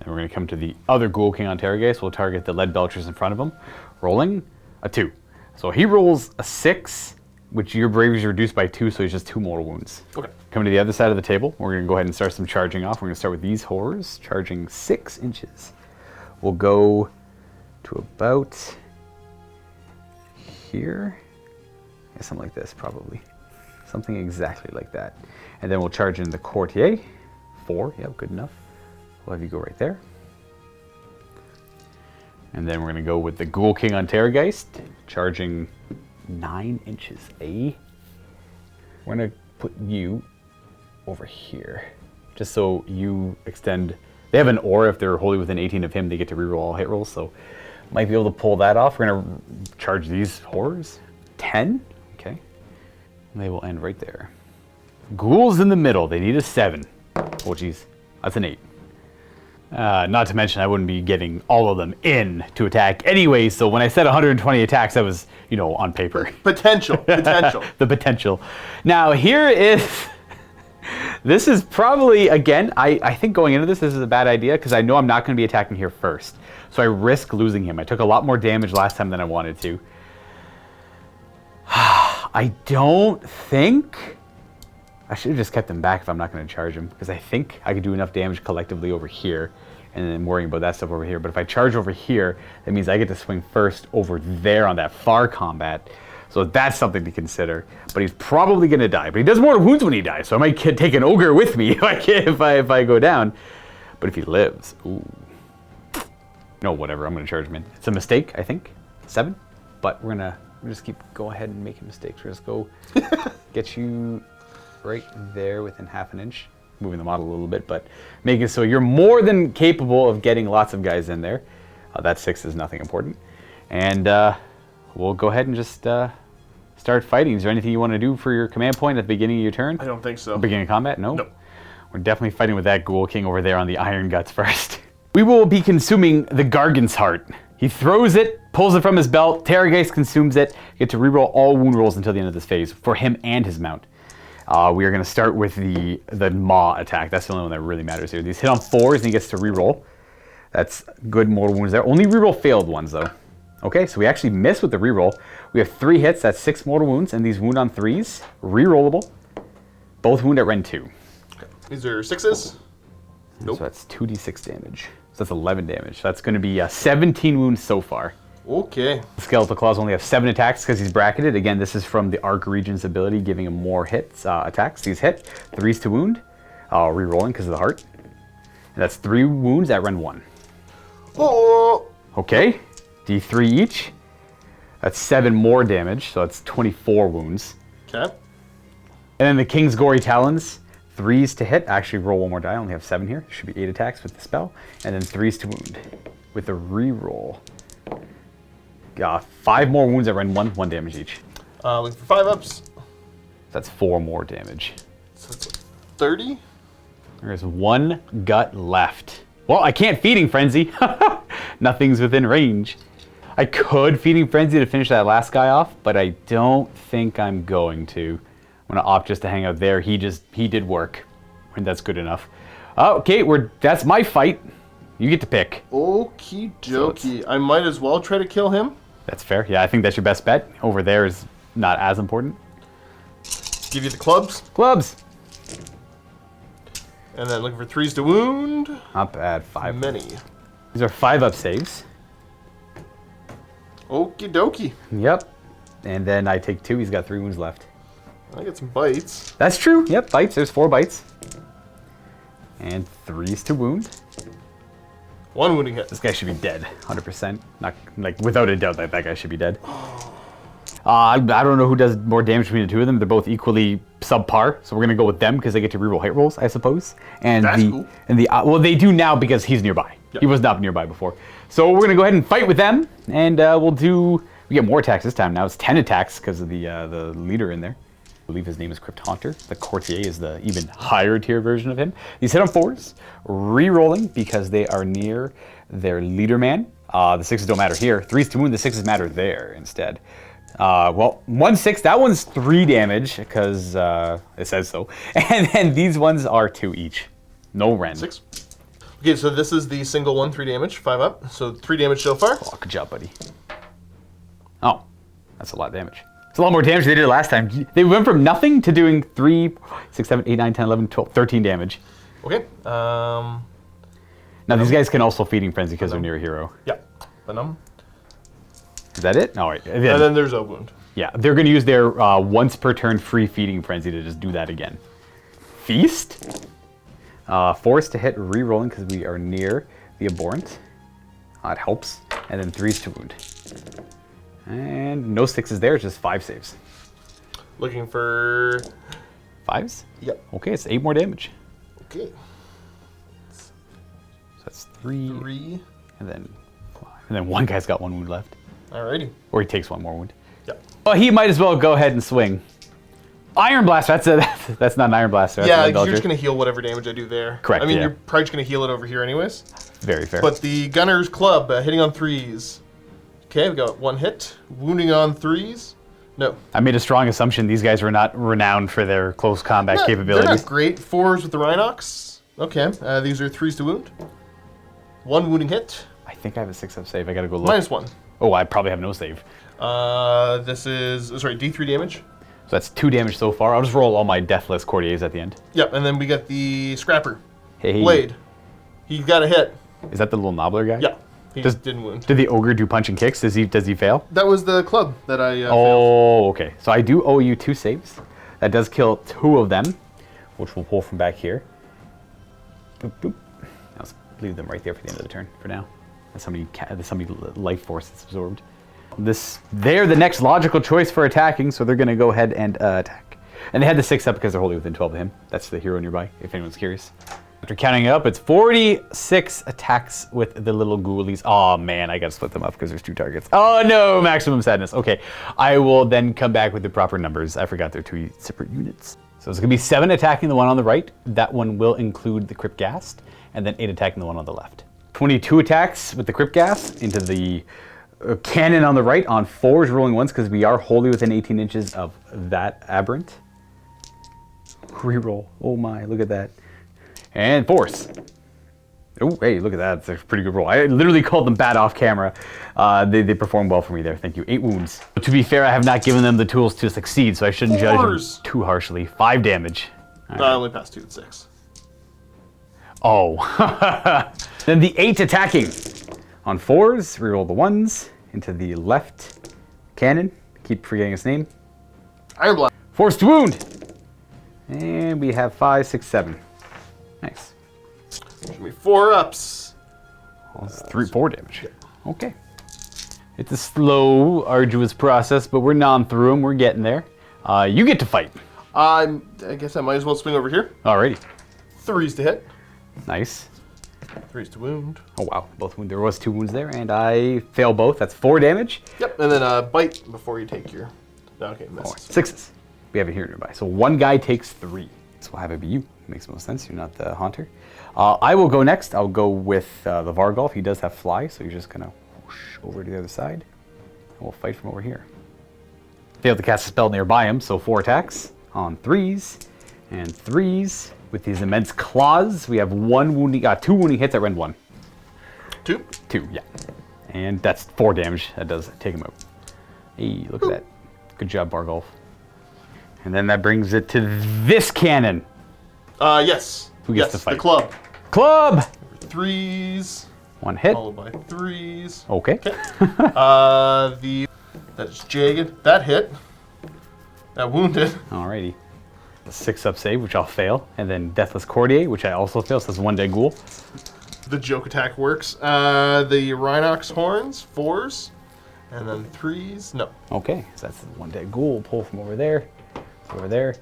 And we're gonna come to the other Ghoul King on Terrorgeist. We'll target the lead belchers in front of him. Rolling a 2. So he rolls a 6, which your bravery is reduced by 2, so he's just 2 mortal wounds. Okay. Coming to the other side of the table, we're going to go ahead and start some charging off. We're going to start with these horrors, charging 6 inches. We'll go to about here. Yeah, something like this, probably. Something exactly like that. And then we'll charge in the Courtier. 4, yep, good enough. We'll have you go right there. And then we're going to go with the Ghoul King on Terrorgeist, charging 9 inches. We're going to put you over here, just so you extend. They have an aura. If they're wholly within 18 of him, they get to reroll all hit rolls, so might be able to pull that off. We're going to charge these horrors. 10, okay. And they will end right there. Ghouls in the middle. They need a 7. Oh, geez. That's an 8. Not to mention, I wouldn't be getting all of them in to attack anyway, so when I said 120 attacks, that was, you know, on paper. Potential. The potential. Now, here is... This is probably, again, I think going into this is a bad idea, because I know I'm not going to be attacking here first. So I risk losing him. I took a lot more damage last time than I wanted to. I don't think... I should have just kept him back if I'm not going to charge him, because I think I could do enough damage collectively over here, and then worrying about that stuff over here. But if I charge over here, that means I get to swing first over there on that far combat. So that's something to consider. But he's probably going to die. But he does more wounds when he dies, so I might take an ogre with me if I go down. But if he lives, ooh. No, whatever, I'm going to charge him in. It's a mistake, I think. 7. But we're going to just go ahead and make mistakes. We're just go get you... right there within half an inch, moving the model a little bit, but make it so you're more than capable of getting lots of guys in there. That 6 is nothing important. And we'll go ahead and just start fighting. Is there anything you want to do for your command point at the beginning of your turn? I don't think so. Beginning of combat? No? Nope. We're definitely fighting with that Ghoul King over there on the Iron Guts first. We will be consuming the Gargan's Heart. He throws it, pulls it from his belt, Terrorgeist consumes it. You get to reroll all wound rolls until the end of this phase for him and his mount. We are going to start with the Maw attack. That's the only one that really matters here. These hit on 4s and he gets to reroll. That's good mortal wounds there. Only reroll failed ones though. Okay, so we actually miss with the reroll. We have 3 hits, that's 6 mortal wounds, and these wound on 3s, rerollable. Both wound at Ren 2. Okay. These are 6s? Nope. So that's 2d6 damage. So that's 11 damage. So that's going to be 17 wounds so far. Okay. Skeletal Claws only have 7 attacks because he's bracketed. Again, this is from the Arc Regent's ability, giving him more hits, attacks. These hit, 3s to wound, re-rolling because of the heart. And that's 3 wounds at Ren 1. Oh. Okay, D3 each. That's 7 more damage, so that's 24 wounds. Okay. And then the King's Gory Talons, 3s to hit. Actually, roll 1 more die. I only have 7 here. There should be 8 attacks with the spell. And then 3s to wound with the re-roll. 5 more wounds at Ren 1, 1 damage each. Looking for 5-ups. That's 4 more damage. So that's 30? There's 1 gut left. Well, I can't Feeding Frenzy. Nothing's within range. I could Feeding Frenzy to finish that last guy off, but I don't think I'm going to. I'm gonna opt just to hang out there. He did work, and that's good enough. Okay, that's my fight. You get to pick. Okie dokie. I might as well try to kill him. That's fair. Yeah, I think that's your best bet. Over there is not as important. Give you the clubs. Clubs. And then looking for 3s to wound. Not bad. 5. Many. These are 5-up saves. Okie dokie. Yep. And then I take 2. He's got 3 wounds left. I get some bites. That's true. Yep, bites. There's 4 bites. And 3s to wound. 1 wounding hit. This guy should be dead, 100%. Not like without a doubt that guy should be dead. I don't know who does more damage between the two of them. They're both equally subpar, so we're gonna go with them because they get to reroll hit rolls, I suppose. And That's cool. Well, they do now because he's nearby. Yep. He was not nearby before. So we're gonna go ahead and fight with them, and we get more attacks this time. Now it's 10 attacks because of the leader in there. I believe his name is Crypt Haunter. The Courtier is the even higher tier version of him. These hit on 4s, re-rolling because they are near their leader man. The 6s don't matter here. 3s to wound, the 6s matter there instead. Well, 1/6, that one's 3 damage because it says so. And then these ones are 2 each. No Ren. 6. Okay, so this is the single one, 3 damage, 5 up. So 3 damage so far. Oh, good job, buddy. Oh, that's a lot of damage. It's a lot more damage than they did last time. They went from nothing to doing 3, 6, 7, 8, 9, 10, 11, 12, 13 damage. Okay. Now these guys can also Feeding Frenzy because they're near a hero. Yeah. Venom. Is that it? All right. And then there's a wound. Yeah, they're going to use their once per turn free Feeding Frenzy to just do that again. Feast. 4s to hit, re-rolling because we are near the abhorrent. It helps. And then 3s to wound. And no 6s there, it's just 5 saves. Looking for 5s? Yep. Okay, it's 8 more damage. Okay. So that's 3. 3. And then 5. And then one guy's got 1 wound left. Alrighty. Or he takes 1 more wound. Yep. Well, he might as well go ahead and swing. Iron Blaster, that's not an Iron Blaster. That's Yeah, an you're Indulger. just going to heal whatever damage I do there. Correct, I mean, yeah. you're probably just going to heal it over here anyways. Very fair. But the Gunner's Club, hitting on 3s. Okay, we got 1 hit. Wounding on 3s. No. I made a strong assumption these guys were not renowned for their close combat They're capabilities. not great. 4s with the Rhinox. Okay, these are 3s to wound. 1 wounding hit. I think I have a 6-up save. I gotta go look. -1. Oh, I probably have no save. This is, D3 damage. So that's 2 damage so far. I'll just roll all my deathless courtiers at the end. Yep, and then we got the Scrapper. Hey. Blade. He got a hit. Is that the little knobbler guy? Yeah, he didn't wound. Did the ogre do punch and kicks? Does he fail? That was the club that I failed. Oh, okay. So I do owe you 2 saves. That does kill 2 of them, which we'll pull from back here. Boop, boop. I'll leave them right there for the end of the turn for now. There's so many life force that's absorbed. They're the next logical choice for attacking, so they're going to go ahead and attack. And they had the 6 up because they're wholly within 12 of him. That's the hero nearby, if anyone's curious. After counting it up, it's 46 attacks with the little ghoulies. Oh man, I gotta split them up because there's 2 targets. Oh no, maximum sadness. Okay, I will then come back with the proper numbers. I forgot they're 2 separate units. So it's gonna be 7 attacking the one on the right. That one will include the Crypt Ghast, and then 8 attacking the one on the left. 22 attacks with the Crypt Ghast into the cannon on the right on 4s, rolling 1s because we are wholly within 18 inches of that aberrant. Reroll. Oh my, look at that. And 4s. Oh, hey, look at that. It's a pretty good roll. I literally called them bad off camera. They performed well for me there. Thank you. 8 wounds. But to be fair, I have not given them the tools to succeed, so I shouldn't judge them too harshly. 5 damage. Right. I only passed 2 and 6. Oh. Then the 8 attacking. On 4s, reroll the 1s into the left cannon. Keep forgetting its name. Iron Blast. Forced wound. And we have 5, 6, 7. Nice. Should be 4 ups. Well, it's 4 damage. Okay. It's a slow, arduous process, but we're gnawing through them. We're getting there. You get to fight. I guess I might as well swing over here. Alrighty. 3s to hit. Nice. 3s to wound. Oh wow, both wounds. There was 2 wounds there, and I fail both. That's 4 damage. Yep, and then bite before you take your... Okay, misses. 6s. We have it here nearby. So 1 guy takes 3. So we'll have it be you. Makes most sense. You're not the haunter. I will go next. I'll go with the Vargolf. He does have fly, so you're just gonna over to the other side. And we'll fight from over here. Failed to cast a spell nearby him, so 4 attacks on 3s and 3s with these immense claws. We have 2 wounding hits at rend 1. 2? 2, yeah. And that's 4 damage. That does take him out. Hey, look at that. Good job, Bargolf. And then that brings it to this cannon. Yes. Who gets to fight? The club. Club! 3s. 1 hit. Followed by 3s. Okay. That's jagged. That hit. That wounded. Alrighty. The 6-up save, which I'll fail. And then Deathless Courtier, which I also fail, so that's 1 dead ghoul. The joke attack works. The Rhinox horns, 4s. And then 3s. No. Okay, so that's 1 dead ghoul. Pull from over there. Over there.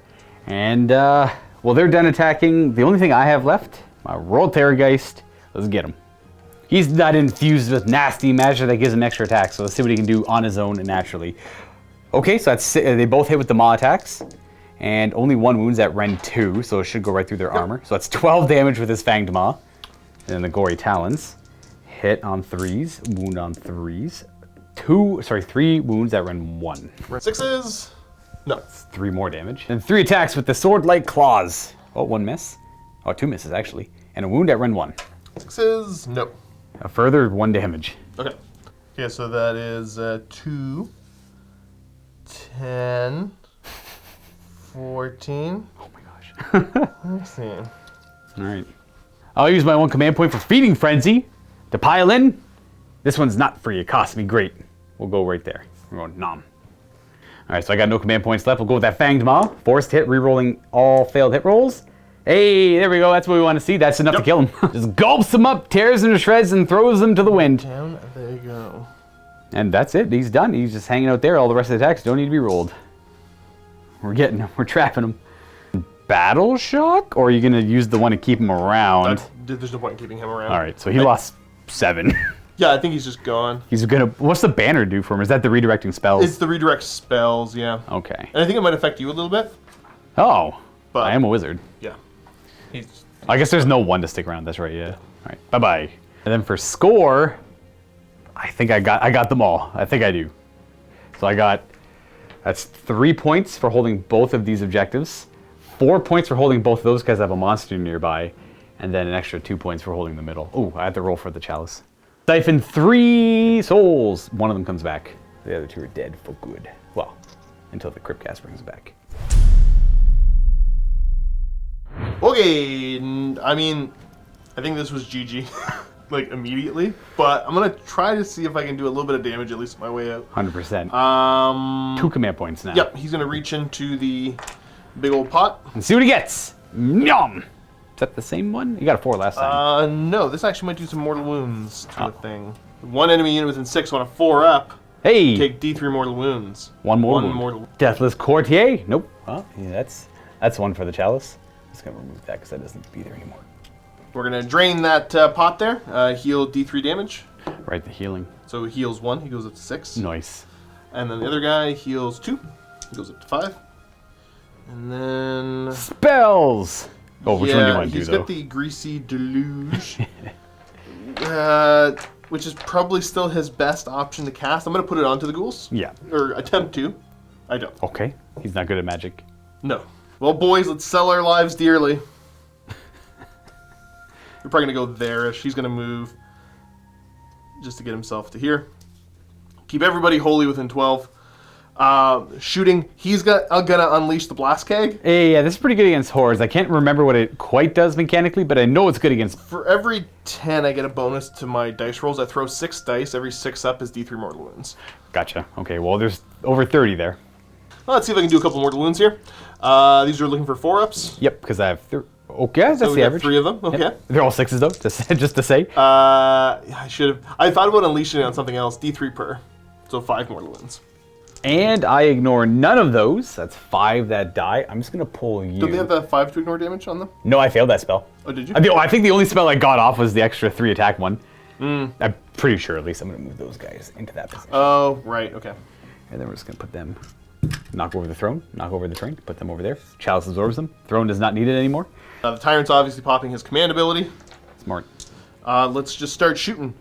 And, well, they're done attacking. The only thing I have left, my Royal Terrorgeist. Let's get him. He's not infused with nasty magic that gives him extra attacks, so let's see what he can do on his own and naturally. Okay, so that's they both hit with the Maw attacks, and only 1 wounds at rend 2, so it should go right through their armor. So that's 12 damage with his Fanged Maw. And then the Gory Talons. Hit on 3s, wound on 3s. 3 wounds at rend 1. 6s. No. 3 more damage. And 3 attacks with the Sword-like Claws. Oh, 1 miss. Oh, 2 misses, actually. And a wound at rend 1. 6s. No. A further 1 damage. Okay. Okay, so that is 2, 10, 14. Oh my gosh. Let's see. Alright. I'll use my 1 command point for Feeding Frenzy to pile in. This one's not free. It costs me great. We'll go right there. We're going nom. Alright, so I got no command points left. We'll go with that Fanged Maw. Forced hit, rerolling all failed hit rolls. Hey, there we go. That's what we want to see. That's enough to kill him. Just gulps him up, tears him to shreds, and throws him to the wind. Down, there you go. And that's it. He's done. He's just hanging out there. All the rest of the attacks don't need to be rolled. We're getting him. We're trapping him. Battle Shock? Or are you going to use the one to keep him around? There's no point in keeping him around. All right, so he lost 7. Yeah, I think he's just gone. He's going to... What's the banner do for him? Is that the redirecting spells? It's the redirect spells, yeah. Okay. And I think it might affect you a little bit. Oh, But I am a wizard. Yeah. I guess there's no 1 to stick around. That's right, yeah. All right, bye-bye. And then for score, I think I got them all. I think I do. So that's 3 points for holding both of these objectives, 4 points for holding both of those because I have a monster nearby, and then an extra 2 points for holding the middle. Oh, I have to roll for the chalice. Siphon 3 souls. 1 of them comes back. The other 2 are dead for good. Well, until the Cryptcast brings them back. Okay, I mean, I think this was GG, like, immediately. But I'm going to try to see if I can do a little bit of damage, at least on my way out. 100%. 2 command points now. Yep, he's going to reach into the big old pot. And see what he gets. Yum! Is that the same one? You got a 4 last time. No, this actually might do some mortal wounds to a thing. 1 enemy unit within 6 on a 4-up. Hey! Take D3 mortal wounds. 1 more. 1 mortal. Deathless Courtier. Nope. Oh, yeah, that's 1 for the chalice. Just gonna remove that because that doesn't be there anymore. We're gonna drain that pot there. Heal D3 damage. Right, the healing. So he heals 1. He goes up to 6. Nice. And then the other guy heals 2. He goes up to 5. And then spells. Oh, which one do you want to do he's though? got the Greasy Deluge, which is probably still his best option to cast. I'm gonna put it onto the ghouls. Yeah. Or attempt to. I don't. Okay. He's not good at magic. No. Well, boys, let's sell our lives dearly. We're probably going to go there-ish. He's going to move just to get himself to here. Keep everybody wholly within 12. Shooting, he's going to unleash the Blast Keg. Hey, yeah, this is pretty good against horrors. I can't remember what it quite does mechanically, but I know it's good against... For every 10, I get a bonus to my dice rolls. I throw 6 dice. Every 6 up is D3 mortal wounds. Gotcha. Okay, well, there's over 30 there. Well, let's see if I can do a couple mortal wounds here. These are looking for 4-ups. Yep, because I have... Okay, that's so the average. 3 of them. Okay. Yep. They're all 6s though, just to say. I should have. I thought about unleashing it on something else. D3 per. So 5 mortal wounds. And I ignore none of those. That's 5 that die. I'm just gonna pull you. Do they have that 5 to ignore damage on them? No, I failed that spell. Oh, did you? I think the only spell I got off was the extra 3 attack one. I'm pretty sure, at least. I'm gonna move those guys into that position. Oh, right. Okay. And then we're just gonna put them. Knock over the throne. Knock over the train. Put them over there. Chalice absorbs them. Throne does not need it anymore. The Tyrant's obviously popping his command ability. Smart. Let's just start shooting.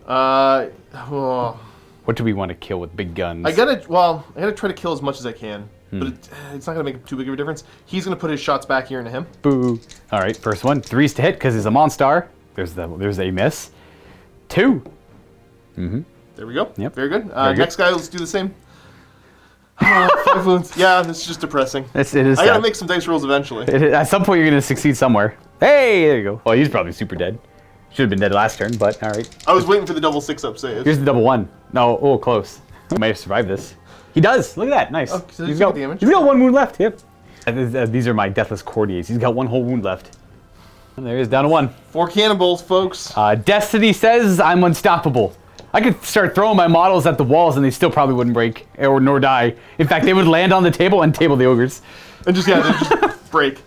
What do we want to kill with big guns? I gotta try to kill as much as I can, but it's not gonna make too big of a difference. He's gonna put his shots back here into him. Boo. All right, first one, 3s to hit because he's a monster. There's a miss. 2. There we go. Yep. Very good. Very good. Next guy, let's do the same. 5 wounds. Yeah, this is just depressing. It is. I gotta make some dice rolls eventually. At some point, you're gonna succeed somewhere. Hey, there you go. Well, he's probably super dead. Should have been dead last turn, but all right. I was waiting for the double 6-up save. Here's the double 1. No, oh, close. He might have survived this. He does. Look at that. Nice. Oh, so he's got damage? 1 wound left. Yep. These are my deathless courtiers. He's got 1 whole wound left. And there he is, down to 1. 4 cannonballs, folks. Destiny says I'm unstoppable. I could start throwing my models at the walls and they still probably wouldn't break or nor die. In fact, they would land on the table and table the ogres. And just, yeah, they just break.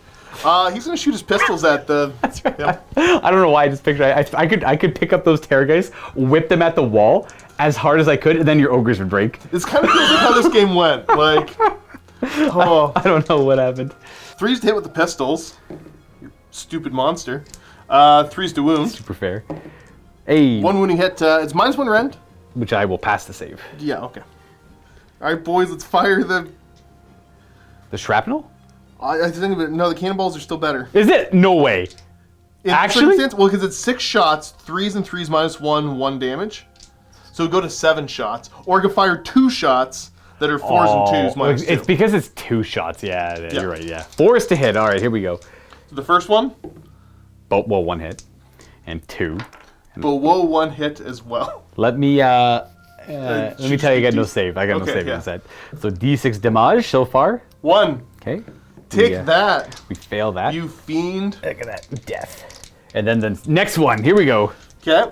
He's gonna shoot his pistols at the... That's right. Yeah. I don't know why I just pictured I could pick up those terror guys, whip them at the wall as hard as I could, and then your ogres would break. It's kind of feels like how this game went. Like, oh. I don't know what happened. 3s to hit with the pistols. You stupid monster. 3s to wound. Super fair. Hey. 1 wounding hit. It's -1 rend. Which I will pass the save. Yeah, okay. Alright, boys, let's fire the... The shrapnel? I think of it. No, the cannonballs are still better. Is it? No way. In Actually? Well, because it's 6 shots, 3s and 3s -1, 1 damage. So go to 7 shots. Or you can fire 2 shots that are 4s and 2s -2. It's because it's 2 shots. Yeah, you're right. Yeah. 4s to hit. All right, here we go. So the first one? Well, 1 hit. And 2. But whoa, 1 hit as well. Let me tell you, I got no save. I got no save on set. So D6 damage so far. 1. Okay. Take that. We fail that. You fiend. Look at that. Death. And then the next one. Here we go. Okay.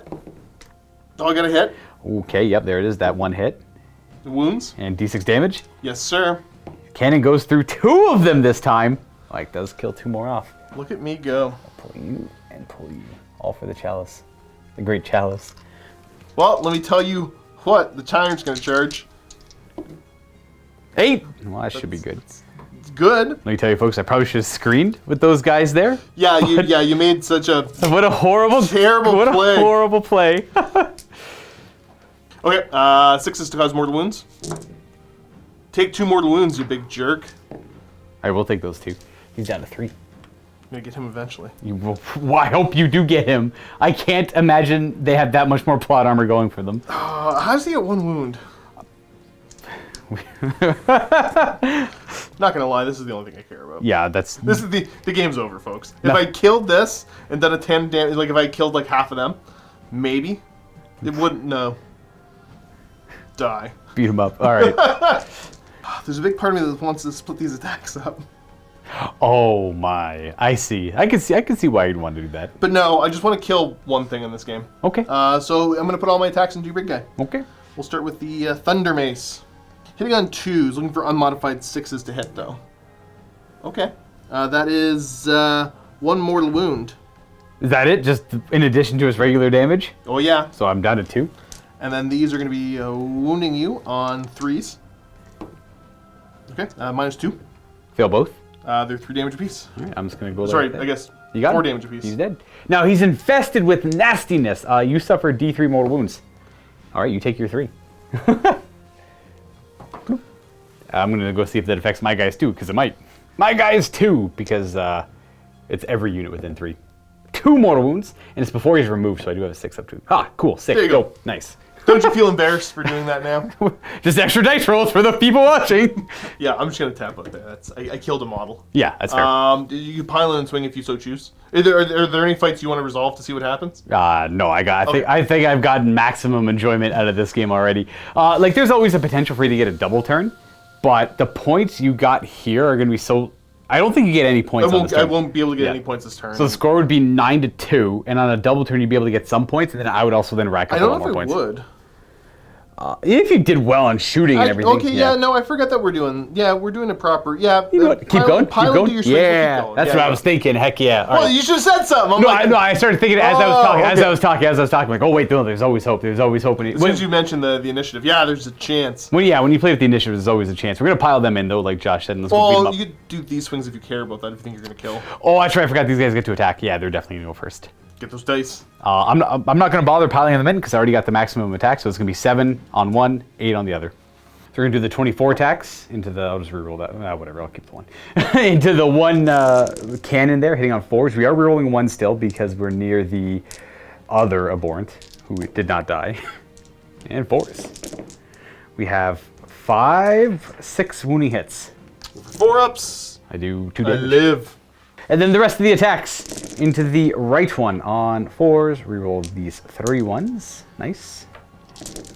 Oh, I got a hit. Okay, yep, there it is. That 1 hit. Wounds. And D6 damage. Yes, sir. Cannon goes through 2 of them this time. Like, does kill 2 more off. Look at me go. Pull you and pull you. All for the chalice. The great chalice. Well, let me tell you what the tyrant's going to charge. 8. Well, that should be good. It's good. Let me tell you, folks, I probably should have screened with those guys there. Yeah, you made such a What a horrible, terrible what play. a horrible play. Okay, 6s to cause mortal wounds. Take 2 mortal wounds, you big jerk. I will take those 2. He's down to 3. I'm gonna get him eventually. You will. Well, I hope you do get him. I can't imagine they have that much more plot armor going for them. How does he get 1 wound? Not gonna lie, this is the only thing I care about. Yeah, that's. This is the game's over, folks. If I killed this and done a 10 damage, like if I killed like half of them, maybe it wouldn't. No. Die. Beat him up. All right. There's a big part of me that wants to split these attacks up. Oh my! I see. I can see why you'd want to do that. But no, I just want to kill 1 thing in this game. Okay. So I'm gonna put all my attacks into your big guy. Okay. We'll start with the Thunder Mace. Hitting on 2s, looking for unmodified 6s to hit though. Okay. That is 1 mortal wound. Is that it? Just in addition to his regular damage? Oh yeah. So I'm down to 2. And then these are going to be wounding you on 3s. Okay, -2. Fail both. They're 3 damage apiece. All right, I'm just gonna go. Sorry, like that. I guess You got 4 him. damage apiece. He's dead. Now he's infested with nastiness. You suffer D3 mortal wounds. All right, you take your 3. I'm gonna go see if that affects my guys too, because it might. My guys too, because it's every unit within 3. 2 mortal wounds, and it's before he's removed, so I do have a 6 up to. Ah, cool. 6. There you go. Nice. Don't you feel embarrassed for doing that now? Just extra dice rolls for the people watching. Yeah, I'm just going to tap out there. I killed a model. Yeah, that's fair. You can pile in and swing if you so choose. Are there any fights you want to resolve to see what happens? No, I think I've gotten maximum enjoyment out of this game already. Like, there's always a potential for you to get a double turn, but the points you got here are going to be so. I don't think you get any points. I won't be able to get any points this turn. So the score would be 9-2, and on a double turn you'd be able to get some points, and then I would also then rack up a lot more points. I don't know if it would. If you did well on shooting and everything. Okay, no, I forgot that we're doing a proper. Yeah, you know what? Keep going. Keep going. Yeah, that's what I was thinking. Heck yeah. Well, you should have said something. I started thinking as I was talking. Like, oh wait, no, there's always hope. There's always hope. As soon as you mentioned the initiative, yeah, there's a chance. When you play with the initiative, there's always a chance. We're gonna pile them in though, like Josh said. And well, you could do these swings if you care about that. If you think you're gonna kill. Oh, that's right. I forgot these guys get to attack. Yeah, they're definitely gonna go first. Get those dice. I'm not going to bother piling them in because I already got the maximum attack, so it's going to be 7 on one, 8 on the other. So we're going to do the 24 attacks into the, I'll just reroll that, whatever, I'll keep the one. Into the one cannon there, hitting on 4s. We are rerolling 1 still because we're near the other abhorrent who did not die. And 4s. We have 5, 6 wounding hits. 4-ups. I do 2 I damage. live. And then the rest of the attacks into the right one on 4s. Reroll these 3 1s. Nice.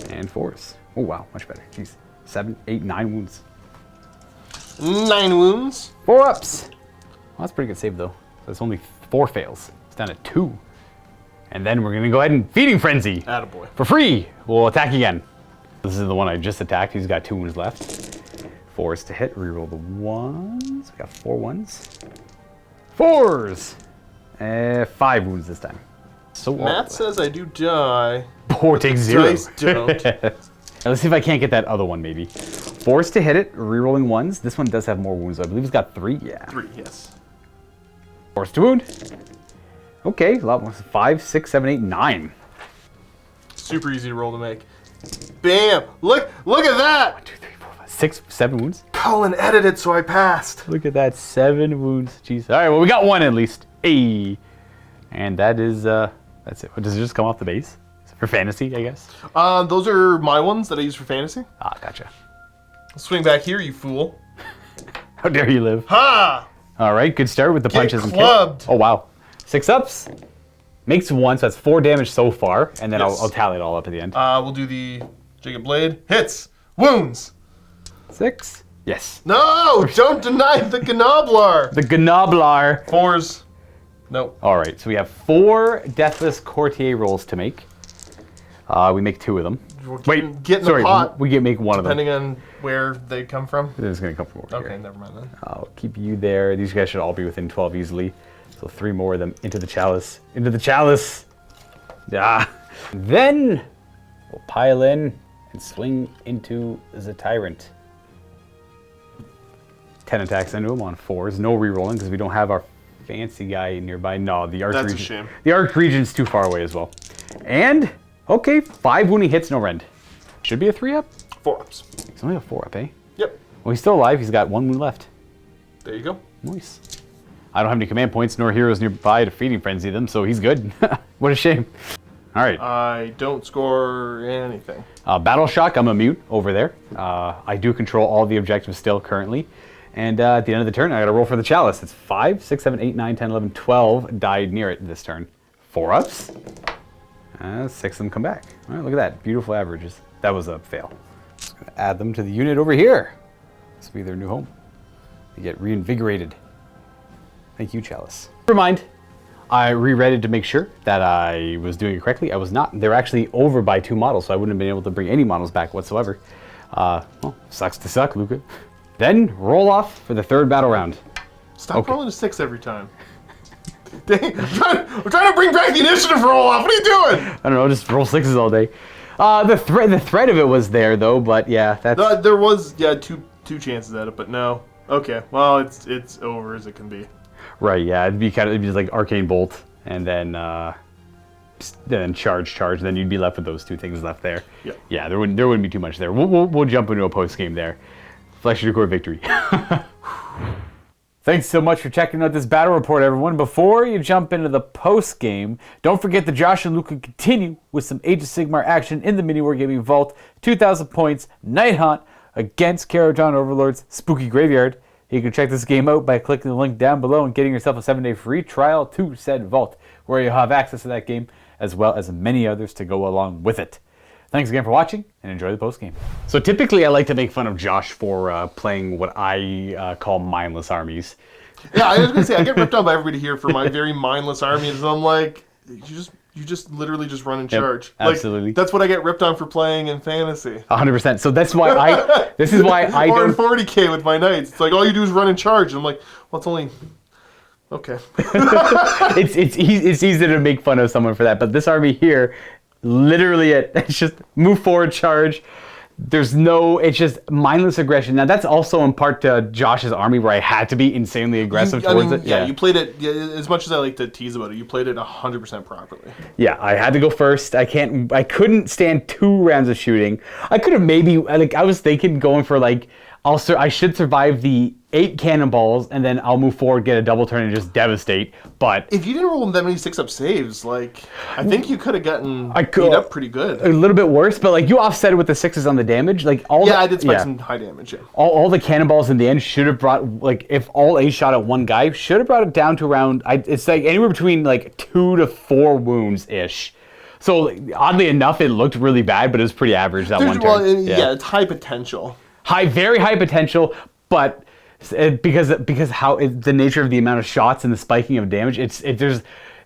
And 4s. Oh, wow. Much better. Jeez. 7, 8, 9 wounds. 9 wounds. 4 ups. Well, that's a pretty good save, though. So it's only 4 fails. It's down to 2. And then we're going to go ahead and Feeding Frenzy. Attaboy. For free. We'll attack again. This is the one I just attacked. He's got 2 wounds left. 4s to hit. Reroll the 1s. We got 4 1s. 4s! 5 wounds this time. So Matt says I do die. Poor take 0. Dice don't. Let's see if I can't get that other one, maybe. 4s to hit it, rerolling 1s. This one does have more wounds. I believe he's got 3. Yeah. 3, yes. 4s to wound. Okay, a lot more. 5, 6, 7, 8, 9. Super easy roll to make. Bam! Look at that! 1, 2, 3, 4, 5, 6, 7 wounds. Colin edited, so I passed. Look at that, 7 wounds. Jeez. All right, well, we got 1 at least. Hey. And that is, that's it. Does it just come off the base? For fantasy, I guess? Those are my ones that I use for fantasy. Ah, gotcha. Swing back here, you fool. How dare you live? Ha! All right, good start with the punches and clubbed. kicks. Oh, wow. 6 ups. Makes 1, so that's 4 damage so far. And then Yes. I'll tally it all up at the end. We'll do the Jacob Blade. Hits. Wounds. 6. Yes. No! Don't deny the Gnoblar. The Gnoblar. 4s. Nope. All right, so we have 4 Deathless Courtier rolls to make. We make 2 of them. Wait, Get in sorry, the pot. we make 1 of them. Depending on where they come from. This is going to come from over Okay, here. never mind then. I'll keep you there. These guys should all be within 12 easily. So 3 more of them into the chalice. Into the chalice. Yeah. Then we'll pile in and swing into the tyrant. 10 attacks into him on 4s. No rerolling because we don't have our fancy guy nearby. No, the arc That's a region. shame. The arc region's too far away as well. And okay, 5 wounding hits, no rend. Should be a 3-up. 4-ups. It's only a 4-up, eh? Yep. Well, he's still alive. He's got 1 wound left. There you go. Nice. I don't have any command points nor heroes nearby to Feeding Frenzy them, so he's good. What a shame. All right. I don't score anything. Battle Shock, I'm immune over there. I do control all the objectives still currently. And at the end of the turn, I got to roll for the chalice. It's 5, 6, 7, 8, 9, 10, 11, 12 died near it this turn. 4 ups. 6 of them come back. All right, look at that. Beautiful averages. That was a fail. Just going to add them to the unit over here. This will be their new home. They get reinvigorated. Thank you, Chalice. Never mind. I reread it to make sure that I was doing it correctly. I was not. They're actually over by 2 models, so I wouldn't have been able to bring any models back whatsoever. Well, sucks to suck, Luca. Then roll off for the 3rd battle round. Stop rolling a 6 every time. Dang, I'm trying to bring back the initiative roll off. What are you doing? I don't know, just roll 6s all day. The threat of it was there though, but yeah, that's There was two chances at it, but no. Okay, well it's over as it can be. right. Yeah, it'd be just like Arcane Bolt, and then charge, and then you'd be left with those 2 things left there. Yep. Yeah, there wouldn't be too much there. We'll jump into a post game there. Flesh Core victory. Thanks so much for checking out this battle report, everyone. Before you jump into the post game, don't forget that Josh and Luca continue with some Age of Sigmar action in the MiniWarGaming Vault. 2,000 points, Nighthaunt against Kharadron Overlords Spooky Graveyard. You can check this game out by clicking the link down below and getting yourself a 7-day free trial to said vault, where you'll have access to that game as well as many others to go along with it. Thanks again for watching, and enjoy the postgame. So typically I like to make fun of Josh for playing what I call mindless armies. Yeah, I was gonna say I get ripped on by everybody here for my very mindless armies, and I'm like, you just literally just run in charge. Like, absolutely. That's what I get ripped on for playing in fantasy. 100%. So that's why this is why I or in don't. 40k with my knights. It's like all you do is run in charge, and I'm like, well, it's only. Okay. It's easy to make fun of someone for that, but this army here, literally it's just move forward, charge. it's just mindless aggression. Now that's also in part to Josh's army where I had to be insanely aggressive towards it. Yeah, you played it, as much as I like to tease about it, you played it 100% properly. Yeah, I had to go first. I couldn't stand 2 rounds of shooting. I could have maybe, like, I was thinking going for like, I should survive the 8 cannonballs and then I'll move forward, get a double turn and just devastate. But if you didn't roll that many 6-up saves, like, I think you could have gotten beat up pretty good. A little bit worse, but like you offset it with the 6s on the damage. Like I did spike some high damage. Yeah. All the cannonballs in the end should have brought, like, if all 8 shot at one guy, should have brought it down to around, it's like anywhere between like 2 to 4 wounds ish. So oddly enough, it looked really bad, but it was pretty average that one turn. Well, it's high potential. Very high potential, but because how the nature of the amount of shots and the spiking of damage, it's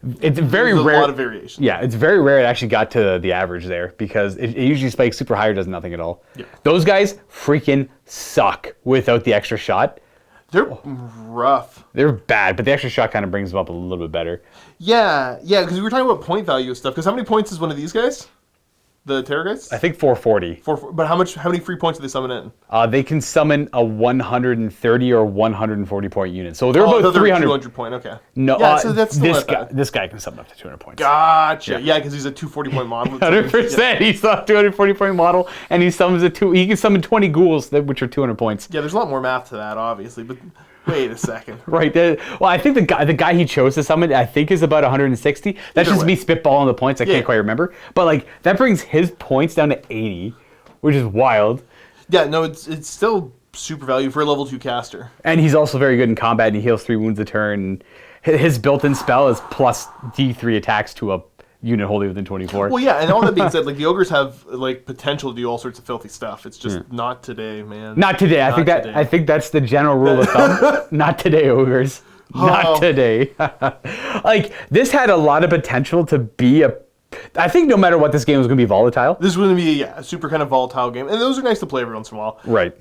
very rare. A lot of variation. Yeah, it's very rare it actually got to the average there because it usually spikes super high or does nothing at all. Yeah. Those guys freaking suck without the extra shot. They're rough. They're bad, but the extra shot kind of brings them up a little bit better. Yeah, because we were talking about point value and stuff. Because how many points is one of these guys? The Terrorgeists? I think 440. But how many free points do they summon in? They can summon a 130 or 140 point unit. So they're about 300. 200 point, okay. No, yeah, so that's this guy can summon up to 200 points. Gotcha. Yeah, because he's a 240 point model. 100%. Yeah. He's a 240 point model, and he can summon 20 ghouls, which are 200 points. Yeah, there's a lot more math to that, obviously, but wait a second. Right. Well, I think the guy he chose to summon, I think, is about 160. That's just me spitballing the points. I can't quite remember. But like that brings his points down to 80, which is wild. Yeah, no, it's still super value for a level 2 caster. And he's also very good in combat, and he heals 3 wounds a turn. His built-in spell is plus D3 attacks to a unit wholly within 24. Well, yeah, and all that being said, like the ogres have like potential to do all sorts of filthy stuff. It's just not today, man. Not today. I think that's the general rule of thumb. Not today, ogres. Not today. Like this had a lot of potential to be I think no matter what, this game was going to be volatile. This was going to be a super kind of volatile game, and those are nice to play every once in a while. Right.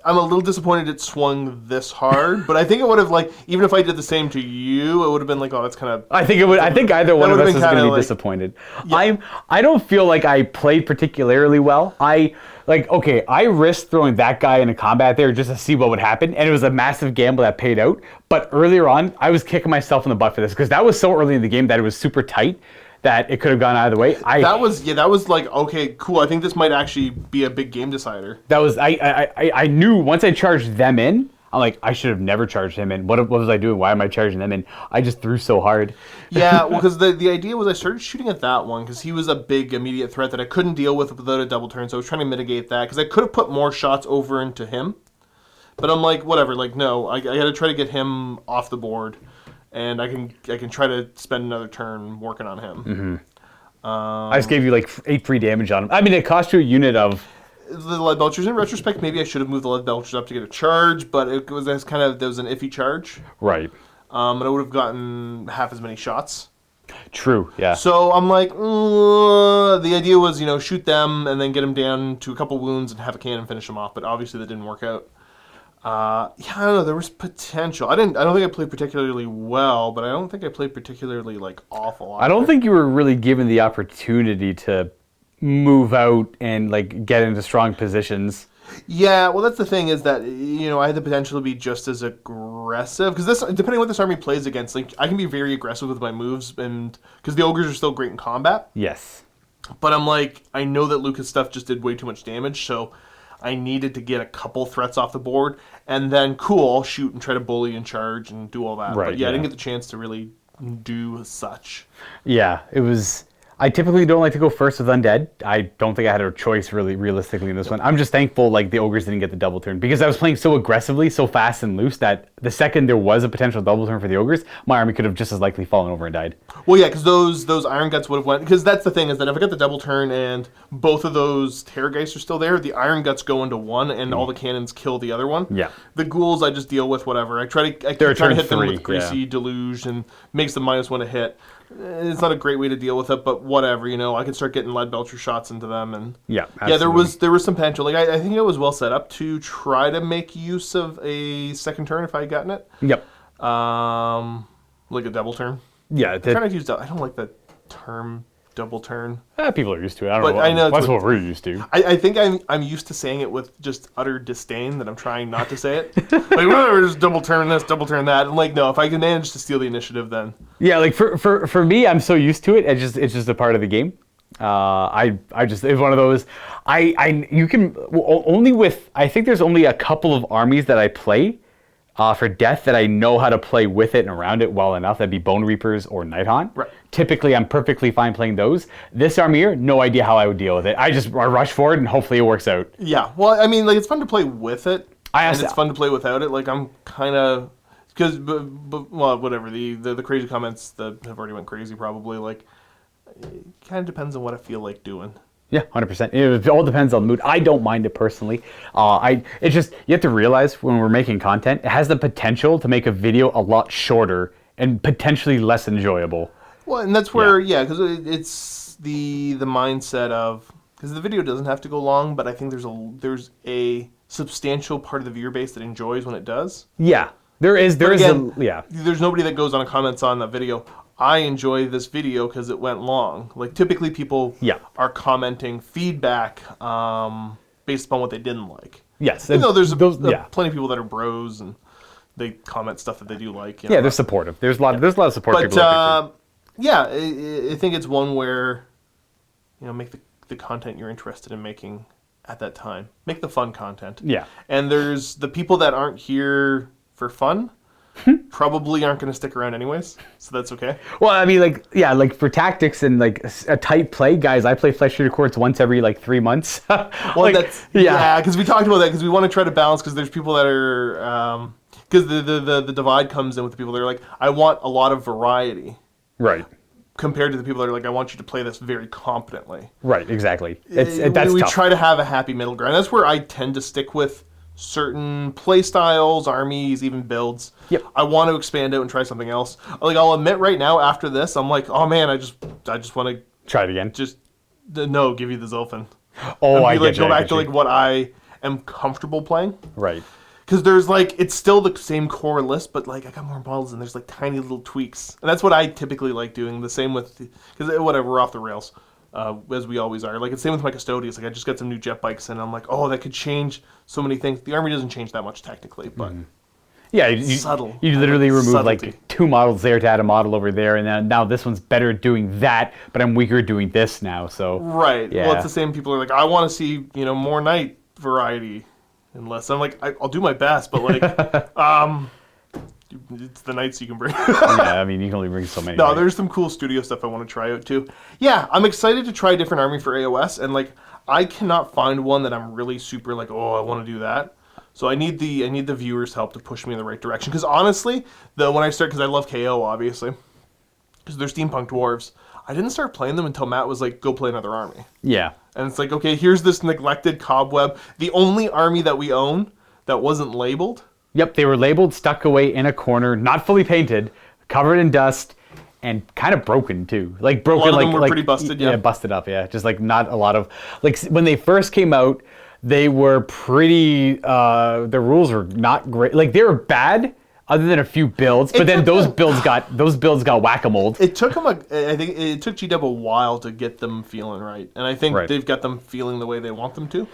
I'm a little disappointed it swung this hard, but I think it would have, like, even if I did the same to you, it would have been like, oh, that's kind of... I think either one of us is going to be disappointed. Yeah. I don't feel like I played particularly well. I risked throwing that guy into combat there just to see what would happen, and it was a massive gamble that paid out. But earlier on, I was kicking myself in the butt for this, because that was so early in the game that it was super tight, that it could have gone either way. That was like, okay, cool. I think this might actually be a big game decider. That was I knew once I charged them in, I'm like, I should have never charged him in. What was I doing? Why am I charging them in? I just threw so hard. Yeah, well, because the idea was I started shooting at that one because he was a big immediate threat that I couldn't deal with without a double turn. So I was trying to mitigate that because I could have put more shots over into him, but I'm like, whatever. Like, no, I got to try to get him off the board. And I can try to spend another turn working on him. Mm-hmm. I just gave you like 8 free damage on him. I mean, it cost you a unit of... The lead belchers, in retrospect, maybe I should have moved the lead belchers up to get a charge, but there was an iffy charge. Right. And I would have gotten half as many shots. True, yeah. So I'm like, the idea was, shoot them and then get them down to a couple wounds and have a cannon finish them off, but obviously that didn't work out. I don't know. There was potential. I don't think I played particularly well, but I don't think I played particularly like awful. I don't think you were really given the opportunity to move out and like get into strong positions. Yeah, well, that's the thing is that I had the potential to be just as aggressive because depending on what this army plays against, like I can be very aggressive with my moves, and because the ogres are still great in combat. Yes. But I'm like, I know that Lucas stuff just did way too much damage, so I needed to get a couple threats off the board, and then I'll shoot and try to bully and charge and do all that. Right, but I didn't get the chance to really do such. Yeah, it was... I typically don't like to go first with Undead. I don't think I had a choice really realistically in this one. I'm just thankful like the ogres didn't get the double turn because I was playing so aggressively, so fast and loose that the second there was a potential double turn for the ogres, my army could have just as likely fallen over and died. Well, yeah, because those Iron Guts would have went... Because that's the thing is that if I got the double turn and both of those Terrorgeists are still there, the Iron Guts go into one and all the cannons kill the other one. Yeah. The ghouls I just deal with whatever. I try to hit them with Greasy Deluge and makes them -1 a hit. It's not a great way to deal with it, but whatever, I can start getting lead belcher shots into them, and there was some potential. Like I think it was well set up to try to make use of a second turn if I had gotten it. Yep. Like a double turn. Yeah. I don't like that term double turn. People are used to it. I don't But know. I know it's That's what- what we're used to. I think I'm used to saying it with just utter disdain that I'm trying not to say it. Like, whatever, just double turn this, double turn that. And like, no, if I can manage to steal the initiative, then Yeah, like for me, I'm so used to it. It's just a part of the game. I just, it's one of those. You can only with. I think there's only a couple of armies that I play for death that I know how to play with it and around it well enough. That'd be Bone Reapers or Nighthaunt. Right. Typically, I'm perfectly fine playing those. This army here, no idea how I would deal with it. I rush forward and hopefully it works out. yeah. Well, I mean, like it's fun to play with it, I and asked- it's fun to play without it. Like I'm kind of because, well, whatever the crazy comments that have already went crazy probably like. It kind of depends on what I feel like doing. Yeah, 100%. It all depends on the mood. I don't mind it personally. It's just, you have to realize when we're making content, it has the potential to make a video a lot shorter and potentially less enjoyable. Well, and that's where, yeah, because it's the mindset of, because the video doesn't have to go long, but I think there's a substantial part of the viewer base that enjoys when it does. Yeah, there is Again, yeah. There's nobody that goes on and comments on that video. I enjoy this video because it went long. Like typically people are commenting feedback based upon what they didn't like. Yes. You know, there's yeah. plenty of people that are bros and they comment stuff that they do like. You Yeah, know. they're supportive. There's a lot of support. But people like yeah, I think it's one where make the content you're interested in making at that time. Make the fun content. Yeah. And there's the people that aren't here for fun. Probably aren't going to stick around anyways, so that's okay. Well, I mean, like for tactics and like a tight play, guys, I play Flesh Eater Courts once every 3 months. Well, that's because we talked about that because we want to try to balance because there's people that are because the divide comes in with the people that are like, I want a lot of variety, right? Compared to the people that are like, I want you to play this very competently. Right, exactly. That's we tough. try to have a happy middle ground. That's where I tend to stick with certain play styles, armies, even builds. Yep. I want to expand out and try something else. Like I'll admit right now after this, I'm like, oh man, I just want to try it again. give you the Zilfin. Oh, I like get you, go back I to get like what I am comfortable playing. Right. Because there's like it's still the same core list, but like I got more models and there's like tiny little tweaks, and that's what I typically like doing. The same with because whatever, we're off the rails. As we always are. Like, it's same with my Custodians. Like, I just got some new jet bikes, and I'm like, oh, that could change so many things. The army doesn't change that much, technically, but... Yeah, you subtle. You literally remove subtlety. like 2 models there to add a model over there, and then now this one's better doing that, but I'm weaker doing this now, so... Right. Yeah. Well, it's the same people are like, I want to see, more knight variety. Unless I'm like, I'll do my best, but like, it's the knights you can bring. Yeah, I mean, you can only bring so many. No, right? there's some cool studio stuff I want to try out too. Yeah, I'm excited to try a different army for AOS, and like I cannot find one that I'm really super like, oh, I want to do that. So I need the viewers' help to push me in the right direction. Because honestly, when I start, because I love KO obviously, because they're steampunk dwarves. I didn't start playing them until Matt was like, go play another army. Yeah. And it's like, okay, here's this neglected cobweb, the only army that we own that wasn't labeled. Yep, they were labeled, stuck away in a corner, not fully painted, covered in dust, and kind of broken too. Like broken, A lot of like them were pretty busted, yeah. Yeah, busted up, yeah. Just like not a lot of like when they first came out, they were pretty. The rules were not great. Like they were bad, other than a few builds. But then those builds got whack-a-mole. It took them. I think it took GW a while to get them feeling right, and I think they've got them feeling the way they want them to.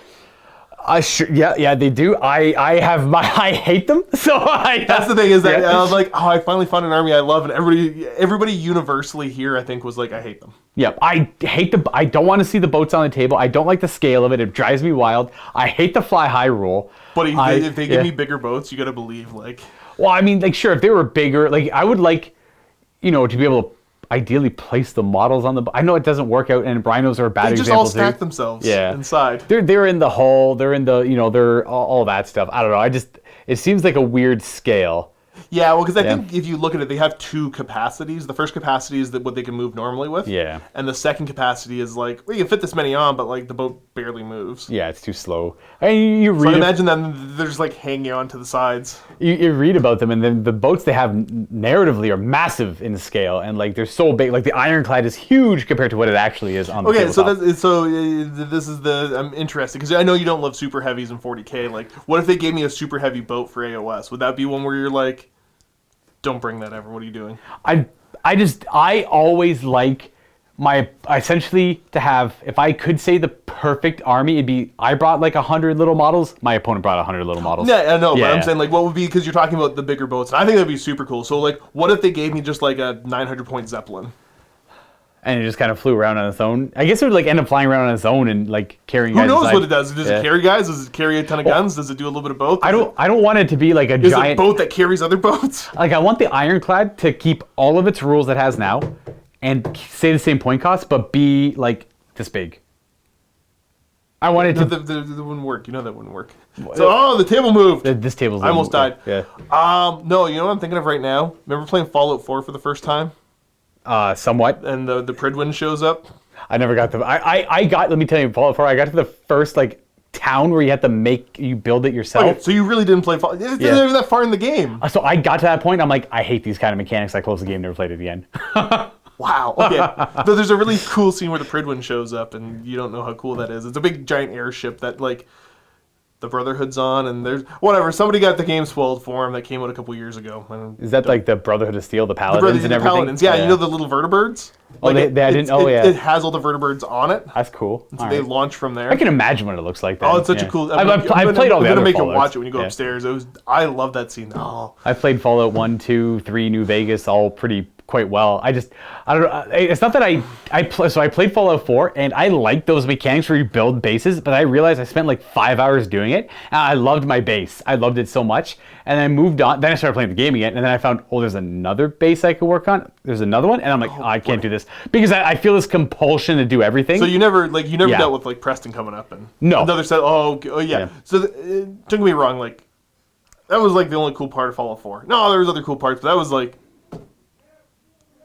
Sure, yeah, they do. I hate them. So that's the thing is that I was like, oh, I finally found an army I love, and everybody universally here, I think, was like, I hate them. Yep, I hate I don't want to see the boats on the table. I don't like the scale of it. It drives me wild. I hate the fly high rule. But if they give me bigger boats, you got to believe like. Well, I mean, like sure, if they were bigger, like I would like, to be able to ideally place the models on the. I know it doesn't work out, and rhinos are a bad example. They just all stack themselves. Inside. They're in the hull. They're in the they're all that stuff. I don't know. It seems like a weird scale. Yeah, well, because I think if you look at it, they have 2 capacities. The first capacity is what they can move normally with. Yeah. And the second capacity is like, well, you can fit this many on, but like the boat barely moves. Yeah, it's too slow. I mean, you read. So I imagine them, they're just like hanging on to the sides. You read about them, and then the boats they have narratively are massive in scale, and like they're so big. Like the Ironclad is huge compared to what it actually is on the tabletop. This is I'm interested because I know you don't love super heavies in 40K. Like, what if they gave me a super heavy boat for AOS? Would that be one where you're like, don't bring that ever? What are you doing? I always like essentially to have, if I could say the perfect army, it'd be I brought like 100 little models. My opponent brought 100 little models. Yeah, I know, but I'm Yeah. saying like what would be, because you're talking about the bigger boats, and I think that'd be super cool. So like, what if they gave me just like a 900-point Zeppelin? And it just kind of flew around on its own. I guess it would like end up flying around on its own and like carrying. Who guys knows inside. what it does? Does it carry guys? Does it carry a ton of guns? Does it do a little bit of both? I don't want it to be like a Is it a giant boat that carries other boats? Like I want the Ironclad to keep all of its rules it has now, and stay the same point cost, but be like this big. I want it to. That wouldn't work. You know that wouldn't work. So, the table moved. This table's. I almost died. Yeah. No, you know what I'm thinking of right now? Remember playing Fallout 4 for the first time? Somewhat. And the Pridwin shows up? I never got the. I got. Let me tell you, Fallout 4. I got to the first like town where you had to build it yourself. Okay, so you really didn't play Fallout. It's not even that far in the game. So I got to that point. I'm like, I hate these kind of mechanics. I closed the game, never played it again. Wow. Okay. So there's a really cool scene where the Pridwin shows up, and you don't know how cool that is. It's a big giant airship that like the Brotherhood's on, and there's whatever. Somebody got the game spoiled for him that came out a couple years ago. Is that like the Brotherhood of Steel, the Paladins and everything? Paladins. Yeah, you know the little vertibirds? Oh, Like I didn't. Oh, yeah. It has all the vertibirds on it. That's cool. So they launch from there. I can imagine what it looks like. Then. Oh, it's such a cool. I've played all the other I'm gonna make you Fallouts. watch it when you go upstairs. I love that scene. Oh, I played Fallout 1, 2, 3, New Vegas, all quite well. I don't know. It's not that I played Fallout 4 and I like those mechanics where you build bases, but I realized I spent like 5 hours doing it and I loved my base. I loved it so much. And then I moved on. Then I started playing the game again, and then I found, there's another base I could work on. There's another one, and I'm like, I can't do this because I feel this compulsion to do everything. So you never dealt with like Preston coming up and No. another set. Oh yeah. So don't get me wrong, like that was like the only cool part of Fallout 4. No, there was other cool parts, but that was like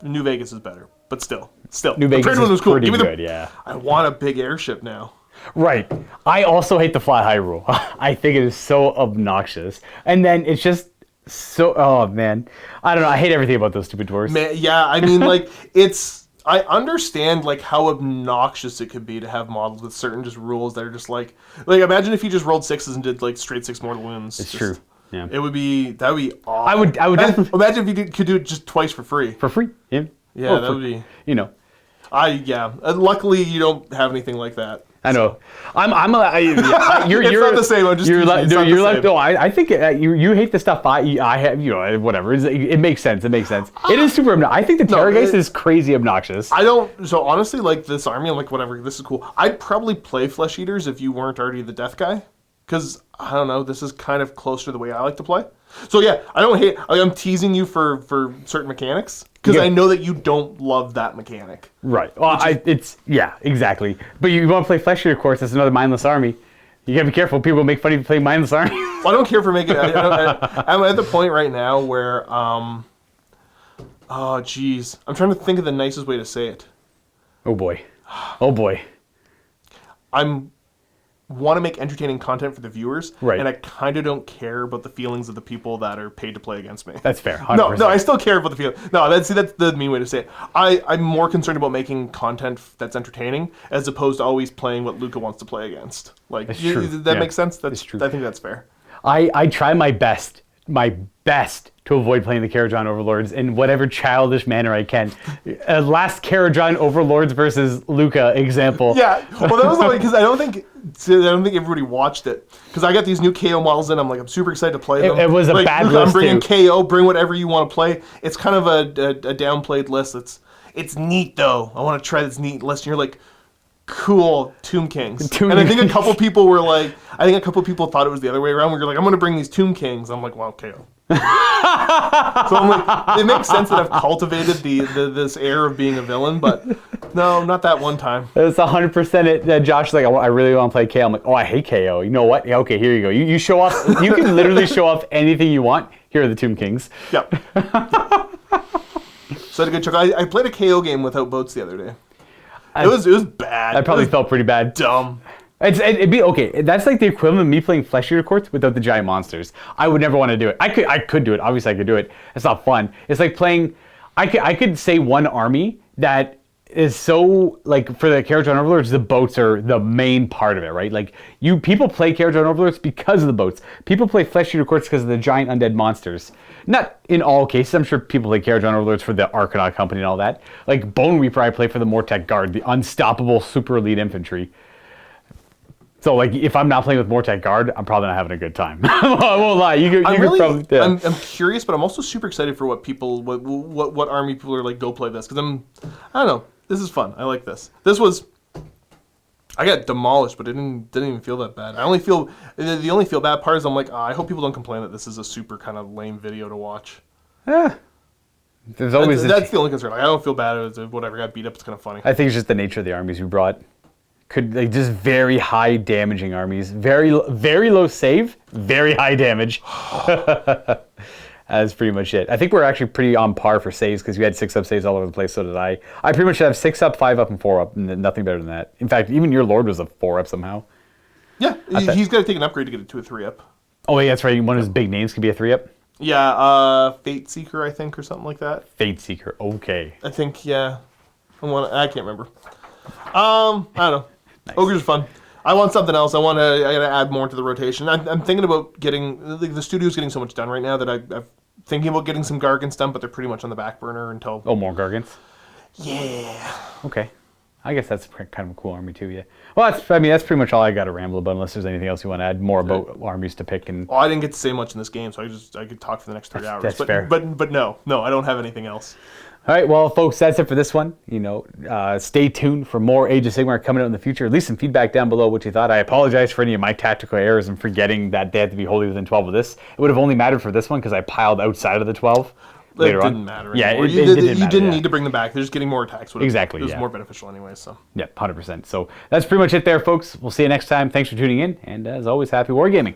New Vegas is better, but still. New Vegas one is was cool. pretty Give me good, yeah. I want a big airship now. Right. I also hate the fly high rule. I think it is so obnoxious. And then it's just so, oh man. I don't know. I hate everything about those stupid dwarves. Man, yeah, I mean, like, I understand, like, how obnoxious it could be to have models with certain just rules that are just like, imagine if you just rolled sixes and did, like, straight 6 mortal wounds. It's true. Yeah. That would be awful. I would definitely. Imagine if you could do it just twice for free. For free. Yeah. Yeah, that would be. You know. Luckily, you don't have anything like that. I know. You're It's not the same. I'm just you're teasing. like, It's no, not you're the like, same. no. I think you hate the stuff I have. You know, whatever. It makes sense. It makes sense. It is super obnoxious. I think the Terrorgeist is crazy obnoxious. I don't. So honestly, like this army, I'm like, whatever. This is cool. I'd probably play Flesh Eaters if you weren't already the Death guy, because I don't know. This is kind of closer to the way I like to play. So yeah, I don't hate. I'm teasing you for certain mechanics because I know that you don't love that mechanic. Right. Well, exactly. But you want to play Flesh Eater, of course. That's another mindless army. You gotta be careful. People make fun of you playing mindless army. Well, I don't care for making. I'm at the point right now where, oh geez, I'm trying to think of the nicest way to say it. Oh boy. Oh boy. Want to make entertaining content for the viewers, right? And I kind of don't care about the feelings of the people that are paid to play against me. That's fair. 100%. No, I still care about the feelings. No, that's the mean way to say it. I'm more concerned about making content that's entertaining as opposed to always playing what Luca wants to play against. Like, that makes sense. That's true. I think that's fair. I try my best to avoid playing the Kharadron Overlords in whatever childish manner I can. Last Kharadron Overlords versus Luca example. Yeah, well, that was the way, because I don't think everybody watched it. Because I got these new KO models in, I'm super excited to play them. It was a bad Luca, list I'm bringing too. KO, bring whatever you want to play. It's kind of a downplayed list. It's neat though. I want to try this neat list. And you're like, cool, Tomb Kings. And I think a couple people were like, thought it was the other way around. Where you're like, I'm going to bring these Tomb Kings. I'm like, wow, KO. So I'm like, it makes sense that I've cultivated this air of being a villain, but no, not that one time. It's 100% it. Josh's like, I really want to play KO. I'm like, I hate KO. You know what? Yeah, okay, here you go. You show off. You can literally show off anything you want. Here are the Tomb Kings. Yep. So I had a good chuckle. I played a KO game without boats the other day. It was bad. I probably felt pretty bad. Dumb. It'd be okay. That's like the equivalent of me playing Flesh Eater Courts without the giant monsters. I would never want to do it. I could do it. Obviously, I could do it. It's not fun. It's like playing. I could say one army that is so, like, for the Kharadron Overlords, the boats are the main part of it, right? Like, people play Kharadron Overlords because of the boats. People play Flesh Eater Courts because of the giant undead monsters. Not in all cases. I'm sure people play Kharadron Overlords for the Arcanaut Company and all that. Like, Bone Reaper I play for the Mortek Guard, the unstoppable super elite infantry. So, like, if I'm not playing with Mortek Guard, I'm probably not having a good time. I won't lie. I'm curious, but I'm also super excited for what army people are like. Go play this, because I don't know. This is fun. I like this. I got demolished, but it didn't even feel that bad. The only feel bad part is I'm like, oh, I hope people don't complain that this is a super kind of lame video to watch. Yeah. There's always that's the only concern. Like, I don't feel bad. It was whatever. Got beat up. It's kind of funny. I think it's just the nature of the armies we brought. Just very high damaging armies. Very low save, very high damage. That's pretty much it. I think we're actually pretty on par for saves because you had 6-up saves all over the place, so did I. I pretty much have 6-up, 5-up, and 4-up, and nothing better than that. In fact, even your Lord was a 4-up somehow. Yeah, he's got to take an upgrade to get it to a 3-up. Oh, yeah, that's right. One of his big names could be a 3-up? Yeah, Fate Seeker, I think, or something like that. Fate Seeker, okay. I think, yeah. I can't remember. I don't know. Nice. Ogre's fun. I want something else. I gotta add more to the rotation. I'm thinking about getting, the studio's getting so much done right now that I'm thinking about getting some Gargants done, but they're pretty much on the back burner until... Oh, more Gargants? Yeah. Okay. I guess that's kind of a cool army too, yeah. Well, that's pretty much all I got to ramble about, unless there's anything else you want to add more about armies to pick. And I didn't get to say much in this game, so I could talk for the next 3 hours. That's fair. But no, I don't have anything else. All right, well, folks, that's it for this one. Stay tuned for more Age of Sigmar coming out in the future. Leave some feedback down below what you thought. I apologize for any of my tactical errors and forgetting that they had to be wholly within 12 of this. It would have only mattered for this one because I piled outside of the 12. It didn't matter anymore. Yeah, you didn't need to bring them back. They're just getting more attacks. Exactly, It was more beneficial anyway, so. Yeah, 100%. So that's pretty much it there, folks. We'll see you next time. Thanks for tuning in, and as always, happy wargaming.